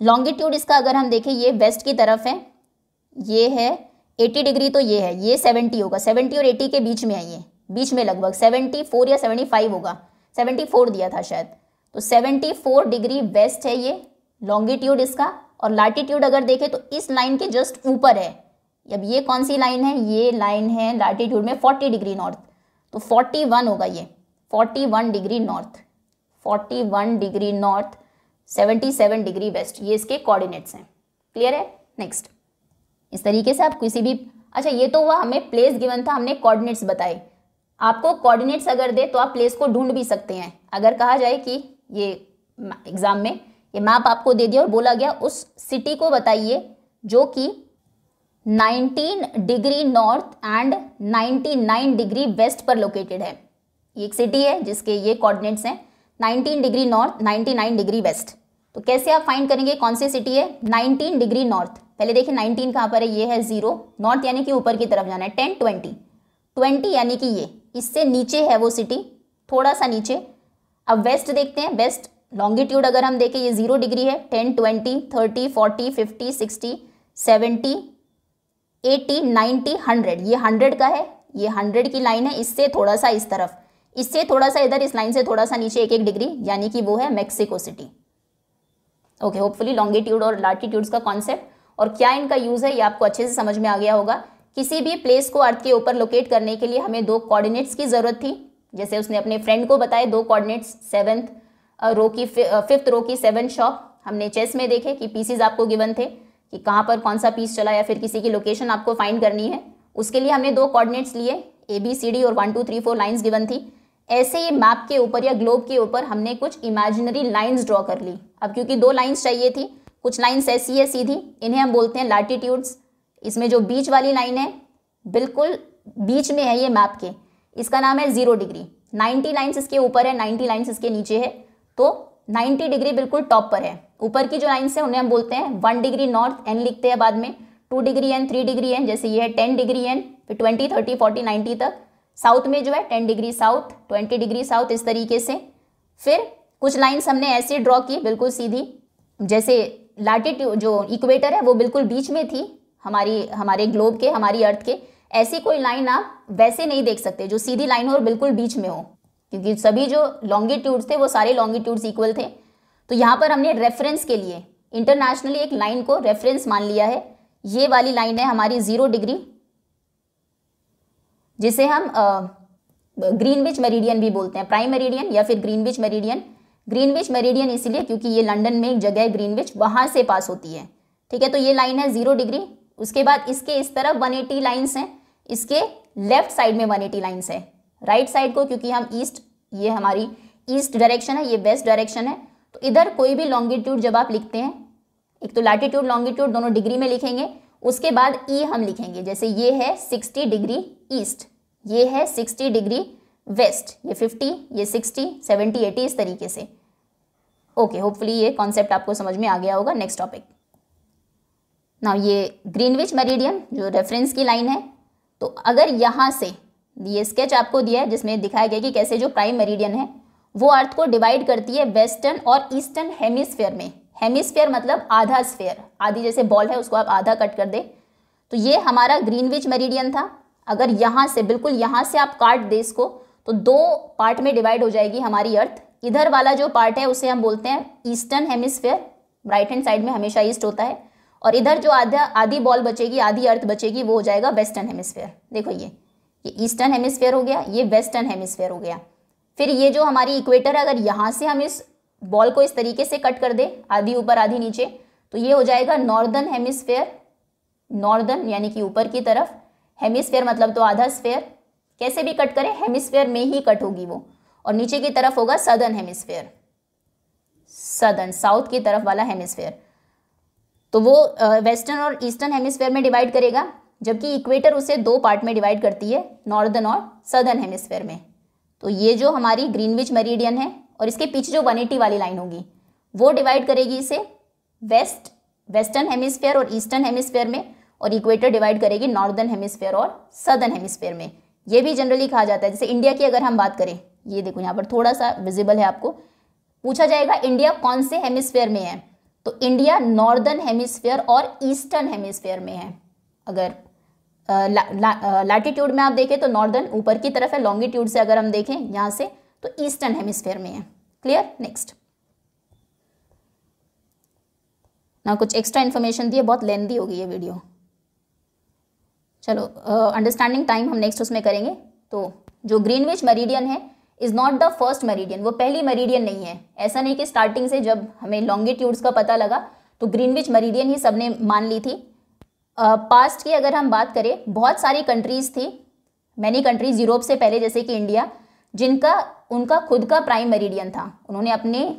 लॉन्गिट्यूड इसका अगर हम देखें ये वेस्ट की तरफ है, ये है 80 डिग्री तो ये है, ये 70 होगा, 70 और 80 के बीच में है, ये बीच में लगभग 74 या 75 होगा, 74 दिया था शायद। तो 74 डिग्री वेस्ट है ये लॉन्गिट्यूड इसका, और लैटिट्यूड अगर देखें तो इस लाइन के जस्ट ऊपर है। अब ये कौन सी लाइन है, ये लाइन है लैटिट्यूड में 40 डिग्री नॉर्थ, तो 41 होगा ये, 41 degree north, 41 degree north, 77 degree west, ये इसके कोऑर्डिनेट्स हैं। क्लियर है। नेक्स्ट, इस तरीके से आप किसी भी, अच्छा ये तो हुआ हमें प्लेस गिवन था, हमने कोऑर्डिनेट्स बताए। आपको कोऑर्डिनेट्स अगर दे तो आप प्लेस को ढूंढ भी सकते हैं। अगर कहा जाए कि ये एग्जाम में ये मैप आपको दे दिया और बोला गया उस सिटी को बताइए जो कि 19 degree north and 99 degree west पर लोकेटेड है। ये एक सिटी है जिसके ये कोऑर्डिनेट्स हैं 19 डिग्री नॉर्थ, 99 डिग्री वेस्ट। तो कैसे आप फाइंड करेंगे कौन सी सिटी है, 19 डिग्री नॉर्थ, पहले देखिए 19 कहाँ पर है, ये है 0, नॉर्थ यानी कि ऊपर की तरफ जाना है, 10 20 20 यानी कि ये इससे नीचे है वो सिटी, थोड़ा सा नीचे। अब वेस्ट देखते हैं, वेस्ट लॉन्गिट्यूड अगर हम देखें ये 0 डिग्री है, 10 20 30 40 50 60 70 80 90 100, ये 100 का है, ये 100 की लाइन है, इससे थोड़ा सा इस तरफ, इससे थोड़ा सा इधर, इस लाइन से थोड़ा सा नीचे 1 1 डिग्री, यानी कि वो है Mexico city. Okay, hopefully longitude और लैटिट्यूड्स का कॉन्सेप्ट और क्या इनका यूज है ये आपको अच्छे से समझ में आ गया होगा। किसी भी प्लेस को अर्थ के ऊपर लोकेट करने के लिए हमें 2 कोऑर्डिनेट्स की जरूरत थी, जैसे उसने अपने फ्रेंड को बताए 2 कोऑर्डिनेट्स, 7th रो की 5th रो की 7 शॉप। हमने चेस में देखे कि पीसीज आपको गिवन थे कि कहाँ पर कौन सा पीस चला, या फिर किसी की लोकेशन आपको फाइंड करनी है, उसके लिए हमने 2 कोऑर्डिनेट्स लिए, ABCD और 1 2 3 4 लाइन्स गिवन थी। ऐसे ही मैप के ऊपर या ग्लोब के ऊपर हमने कुछ इमेजिनरी लाइंस ड्रॉ कर ली। अब क्योंकि 2 लाइंस चाहिए थी, कुछ लाइंस ऐसी है सीधी, इन्हें हम बोलते हैं लैटिट्यूड्स। इसमें जो बीच वाली लाइन है बिल्कुल बीच में है ये मैप के, इसका नाम है 0 डिग्री। 90 लाइन्स इसके ऊपर है, 90 लाइन्स इसके नीचे है, तो 90 डिग्री बिल्कुल टॉप पर है। ऊपर की जो लाइन्स है उन्हें हम बोलते हैं 1 डिग्री नॉर्थ, एन लिखते हैं बाद में, 2 डिग्री एन, 3 डिग्री एन, जैसे ये है 10 डिग्री एन, फिर 20 30 40 90 तक। साउथ में जो है 10 डिग्री साउथ, 20 डिग्री साउथ, इस तरीके से। फिर कुछ लाइंस हमने ऐसे ड्रॉ की बिल्कुल सीधी, जैसे लैटिट्यूड जो इक्वेटर है वो बिल्कुल बीच में थी हमारे ग्लोब के, हमारी अर्थ के। ऐसी कोई लाइन आप वैसे नहीं देख सकते जो सीधी लाइन हो और बिल्कुल बीच में हो, क्योंकि सभी जो लॉन्गिट्यूड्स थे वो सारे लॉन्गिट्यूड्स इक्वल थे। तो यहाँ पर हमने रेफरेंस के लिए इंटरनेशनली एक लाइन को रेफरेंस मान लिया है। ये वाली लाइन है हमारी 0 डिग्री, जिसे हम ग्रीनविच मेरिडियन भी बोलते हैं, प्राइम मेरिडियन या फिर ग्रीनविच मेरिडियन। ग्रीनविच मेरिडियन इसलिए क्योंकि ये लंदन में एक जगह है ग्रीनविच, वहां से पास होती है। ठीक है, तो ये लाइन है 0 डिग्री। उसके बाद इसके इस तरफ 180 लाइन्स हैं, इसके लेफ्ट साइड में 180 लाइन्स है। राइट साइड को क्योंकि हम ईस्ट, ये हमारी ईस्ट डायरेक्शन है, ये वेस्ट डायरेक्शन है, तो इधर कोई भी लॉन्गिट्यूड जब आप लिखते हैं, एक तो लैटिट्यूड लॉन्गिट्यूड दोनों डिग्री में लिखेंगे, उसके बाद ई हम लिखेंगे। जैसे ये है 60 डिग्री ईस्ट, ये है 60 डिग्री वेस्ट, ये 50, ये 60 70 80, इस तरीके से। ओके, होपफुली ये कॉन्सेप्ट आपको समझ में आ गया होगा। नेक्स्ट टॉपिक नाउ, ये ग्रीनविच मेरिडियन जो रेफरेंस की लाइन है, तो अगर यहाँ से ये स्केच आपको दिया है जिसमें दिखाया गया कि कैसे जो प्राइम मेरिडियन है वो अर्थ को डिवाइड करती है वेस्टर्न और ईस्टर्न हेमिस्फीयर में। हेमिस्फीयर मतलब आधा स्फीयर, आधी जैसे बॉल है उसको आप आधा कट कर दे, तो ये हमारा ग्रीनविच मेरिडियन था। अगर यहाँ से बिल्कुल यहाँ से आप काट दे इसको, तो 2 पार्ट में डिवाइड हो जाएगी हमारी अर्थ। इधर वाला जो पार्ट है उसे हम बोलते हैं eastern hemisphere, right hand side में हमेशा ईस्ट होता है, और इधर जो आधी बॉल बचेगी, आधी अर्थ बचेगी, वो हो जाएगा वेस्टर्न हेमिस्फीयर। देखो ये ईस्टर्न हेमिस्फीयर हो गया, ये वेस्टर्न हेमिस्फीयर हो गया। फिर ये जो हमारी इक्वेटर है, अगर यहाँ से हम इस बॉल को इस तरीके से कट कर दे, आधी ऊपर आधी नीचे, तो ये हो जाएगा नॉर्दर्न हेमिस्फीयर। नॉर्दर्न यानी कि ऊपर की तरफ, हेमिस्फीयर मतलब तो आधा स्फीयर, कैसे भी कट करें हेमिस्फीयर में ही कट होगी वो, और नीचे की तरफ होगा सदर्न हेमिस्फीयर, सदर्न साउथ की तरफ वाला हेमिस्फीयर। तो वो वेस्टर्न और ईस्टर्न हेमिस्फीयर में डिवाइड करेगा, जबकि इक्वेटर उसे 2 पार्ट में डिवाइड करती है, नॉर्दर्न और सदर्न हेमिस्फीयर में। तो ये जो हमारी ग्रीनविच मेरिडियन है और इसके पीछे जो 180 वाली लाइन होगी वो डिवाइड करेगी इसे वेस्टर्न हेमिस्फीयर और ईस्टर्न हेमिस्फीयर में, और इक्वेटर डिवाइड करेगी नॉर्दर्न हेमिस्फीयर और सदर्न हेमिस्फीयर में। ये भी जनरली कहा जाता है, जैसे इंडिया की अगर हम बात करें, ये देखो यहाँ पर थोड़ा सा विजिबल है आपको, पूछा जाएगा इंडिया कौन से हेमिस्फीयर में है, तो इंडिया नॉर्दर्न हेमिस्फीयर और ईस्टर्न हेमिस्फीयर में है। अगर लैटिट्यूड में आप देखें तो नॉर्दर्न ऊपर की तरफ है, लॉन्गिट्यूड से अगर हम देखें यहाँ से तो ईस्टर्न हेमिस्फीयर में है। क्लियर? नेक्स्ट ना, कुछ एक्स्ट्रा इन्फॉर्मेशन दी है, बहुत लेंथी होगी ये वीडियो। चलो अंडरस्टैंडिंग टाइम हम नेक्स्ट उसमें करेंगे। तो जो ग्रीनविच मेरिडियन है is not the first meridian, वो पहली मेरिडियन नहीं है। ऐसा नहीं कि स्टार्टिंग से जब हमें लॉन्गिट्यूड्स का पता लगा तो ग्रीनविच मेरिडियन ही सबने मान ली थी। पास्ट की अगर हम बात करें, बहुत सारी कंट्रीज थी, मैनी कंट्रीज यूरोप से पहले जैसे कि इंडिया, जिनका उनका खुद का प्राइम मेरिडियन था। उन्होंने अपने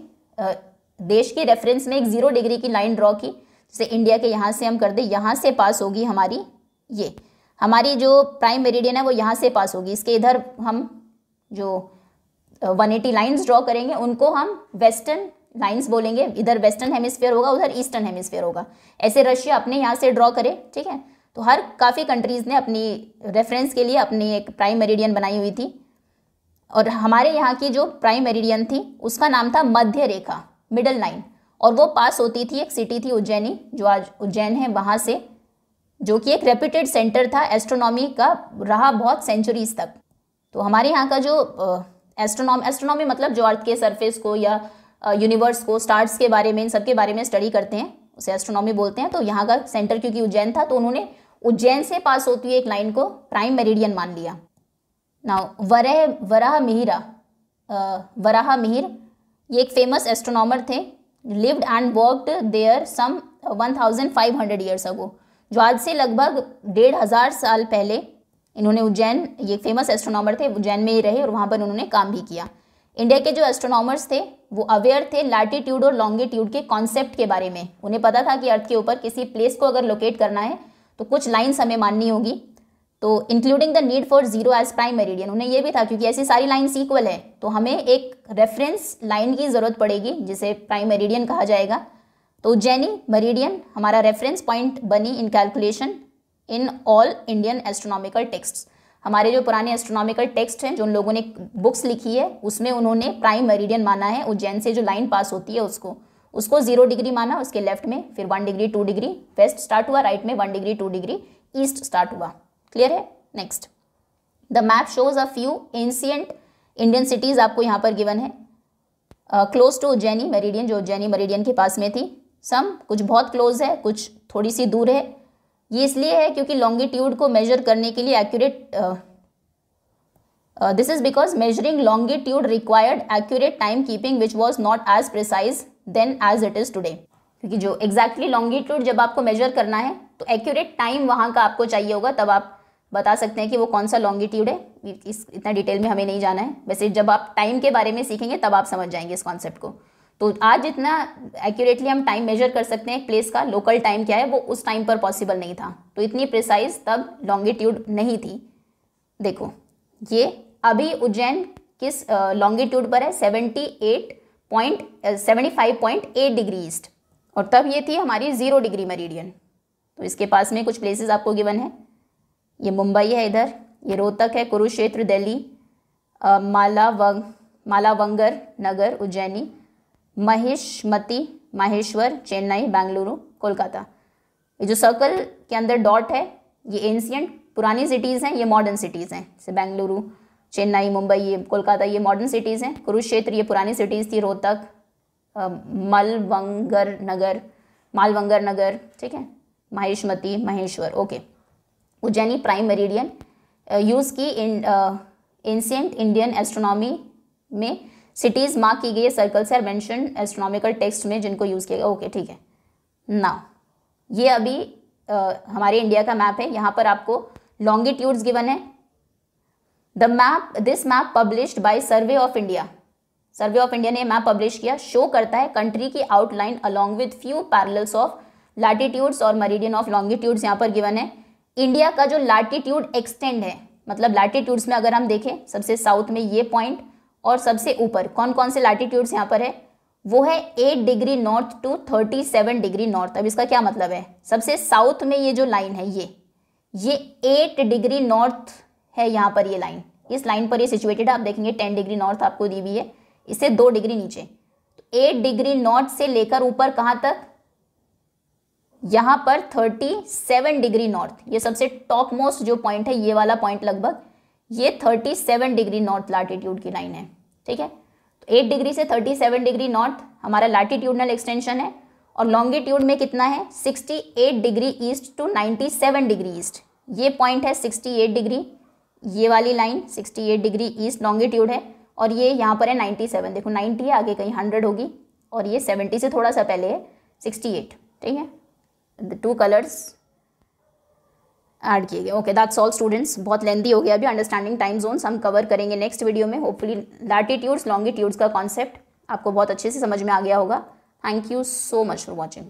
देश के रेफरेंस में एक 0 डिग्री की लाइन ड्रॉ की। जैसे इंडिया के यहाँ से हम कर दे, यहाँ से पास होगी हमारी, ये हमारी जो प्राइम मेरिडियन है वो यहाँ से पास होगी। इसके इधर हम जो 180 लाइन्स ड्रॉ करेंगे उनको हम वेस्टर्न लाइन्स बोलेंगे। इधर वेस्टर्न हेमिस्फीयर होगा, उधर ईस्टर्न हेमिस्फीयर होगा। ऐसे रशिया अपने यहाँ से ड्रॉ करे, ठीक है। तो हर काफ़ी कंट्रीज़ ने अपनी रेफरेंस के लिए अपनी एक प्राइम मेरिडियन बनाई हुई थी। और हमारे यहाँ की जो प्राइम मेरिडियन थी उसका नाम था मध्य रेखा, मिडल लाइन, और वो पास होती थी एक सिटी थी उज्जैनी, जो आज उज्जैन है, वहाँ से, जो कि एक रेप्यूटेड सेंटर था एस्ट्रोनॉमी का, रहा बहुत सेंचुरीज तक। तो हमारे यहाँ का जो एस्ट्रोनॉमी मतलब जो अर्थ के सरफेस को या यूनिवर्स को, स्टार्स के बारे में, इन सब के बारे में स्टडी करते हैं, उसे एस्ट्रोनॉमी बोलते हैं। तो यहाँ का सेंटर क्योंकि उज्जैन था तो उन्होंने उज्जैन से पास होती हुई एक लाइन को प्राइम मेरिडियन मान लिया। नाउ वराह मिहिर ये एक फेमस एस्ट्रोनॉमर थे, lived and worked there some 1500 years ago, जो आज से लगभग 1500 साल पहले इन्होंने उज्जैन, ये फेमस एस्ट्रोनॉमर थे, उज्जैन में ही रहे और वहाँ पर उन्होंने काम भी किया। इंडिया के जो एस्ट्रोनॉमर्स थे वो अवेयर थे लैटिट्यूड और लॉन्गिट्यूड के कॉन्सेप्ट के बारे में। उन्हें पता था कि अर्थ के ऊपर किसी प्लेस को अगर लोकेट करना है तो कुछ लाइन्स हमें माननी होगी, तो including the need for 0 as prime meridian. उन्हें ये भी था क्योंकि ऐसी सारी लाइन्स इक्वल है तो हमें एक रेफरेंस लाइन की ज़रूरत पड़ेगी जिसे प्राइम मेरिडियन कहा जाएगा। तो उज्जैनी मेरिडियन हमारा रेफरेंस पॉइंट बनी इन calculation in all Indian astronomical texts. हमारे जो पुराने एस्ट्रोनॉमिकल टेक्स्ट हैं, जो उन लोगों ने बुक्स लिखी है, उसमें उन्होंने प्राइम मेरिडियन माना है उज्जैन से जो लाइन पास होती है उसको 0 डिग्री माना, उसके लेफ्ट में, फिर 1 डिग्री 2 डिग्री वेस्ट स्टार्ट हुआ, राइट में 1 डिग्री 2 डिग्री ईस्ट स्टार्ट हुआ। क्लियर है? Next, the map shows a few ancient Indian cities आपको यहाँ पर गिवन है क्लोज टू उज्जैनी मेरिडियन, जो उज्जैनी मेरिडियन के पास में थी। सम कुछ बहुत क्लोज है, कुछ थोड़ी सी दूर है। ये इसलिए है क्योंकि लॉन्गिट्यूड को मेजर करने के लिए accurate, this is because measuring longitude required accurate time keeping which was not as precise then as it is today. क्योंकि जो एग्जैक्टली लॉन्गिट्यूड जब आपको मेजर करना है तो एक्यूरेट टाइम वहाँ का आपको चाहिए होगा, तब आप बता सकते हैं कि वो कौन सा लॉन्गिट्यूड है। इतना डिटेल में हमें नहीं जाना है, वैसे जब आप टाइम के बारे में सीखेंगे तब आप समझ जाएंगे इस कॉन्सेप्ट को। तो आज जितना एक्यूरेटली हम टाइम मेजर कर सकते हैं एक प्लेस का, लोकल टाइम क्या है, वो उस टाइम पर पॉसिबल नहीं था। तो इतनी प्रिसाइज तब लॉन्गिट्यूड नहीं थी। देखो ये अभी उज्जैन किस लॉन्गिट्यूड पर है, 75.8 डिग्री ईस्ट, और तब ये थी हमारी 0 डिग्री मेरिडियन। तो इसके पास में कुछ प्लेसेस आपको गिवन है, ये मुंबई है, इधर ये रोहतक है, कुरुक्षेत्र दिल्ली, मालावंगर नगर उज्जैनी, महिष्मती माहेश्वर चेन्नई बेंगलुरु कोलकाता। ये जो सर्कल के अंदर डॉट है ये एंशिएंट पुरानी सिटीज़ हैं, ये मॉडर्न सिटीज़ हैं। जैसे बेंगलुरु, चेन्नई, मुंबई, ये कोलकाता, ये मॉडर्न सिटीज़ हैं। कुरुक्षेत्र ये पुरानी सिटीज़ थी, रोहतक, मालवंगर नगर, ठीक है, Mahishmati Maheshwar, okay. Ujjaini prime meridian use की एंशिएंट इंडियन एस्ट्रोनॉमी में सिटीज़ मार्क की गई circles are mention astronomical text में जिनको यूज़ किया गया, ओके ठीक है। नाउ ये अभी हमारे इंडिया का मैप है, यहाँ पर आपको लॉन्गिट्यूड्स गिवन है। This map published by survey of India, survey of India ने मैप पब्लिश किया, शो करता है कंट्री की outline along with few parallels of latitudes और मेरिडियन ऑफ लॉन्गिट्यूड्स यहाँ पर गिवन है। इंडिया का जो लैटिट्यूड एक्सटेंड है, मतलब लैटिट्यूड्स में अगर हम देखें सबसे साउथ में ये पॉइंट और सबसे ऊपर कौन कौन से लैटिट्यूड्स यहाँ पर है, वो है 8 degree north to 37 degree north. अब इसका क्या मतलब है, सबसे साउथ में ये जो लाइन है ये 8 डिग्री नॉर्थ है, यहाँ पर ये लाइन, इस लाइन पर ये सिचुएटेड है। आप देखेंगे 10 डिग्री नॉर्थ आपको दी हुई है, इससे 2 डिग्री नीचे। तो 8 डिग्री नॉर्थ से लेकर ऊपर कहाँ तक, यहाँ पर 37 डिग्री नॉर्थ, ये सबसे टॉप मोस्ट जो पॉइंट है, ये वाला पॉइंट लगभग, ये 37 डिग्री नॉर्थ लैटिट्यूड की लाइन है, ठीक है। तो 8 डिग्री से 37 डिग्री नॉर्थ हमारा लैटिट्यूडनल एक्सटेंशन है, और लॉन्गिट्यूड में कितना है 68 degree east to 97 degree east, ये पॉइंट है 68 डिग्री, ये वाली लाइन 68 डिग्री ईस्ट लॉन्गिट्यूड है, और ये यहाँ पर है 97, देखो 90 है, आगे कहीं 100 होगी, और ये 70 से थोड़ा सा पहले है 68, ठीक है। द 2 कलर्स ऐड किए गए। ओके, दैट्स ऑल स्टूडेंट्स, बहुत लेंदी हो गया अभी। अंडरस्टैंडिंग टाइम जोन्स हम कवर करेंगे नेक्स्ट वीडियो में। होपफुली लैटिट्यूड्स लॉन्गिट्यूड्स का कॉन्सेप्ट आपको बहुत अच्छे से समझ में आ गया होगा। Thank you so much for watching.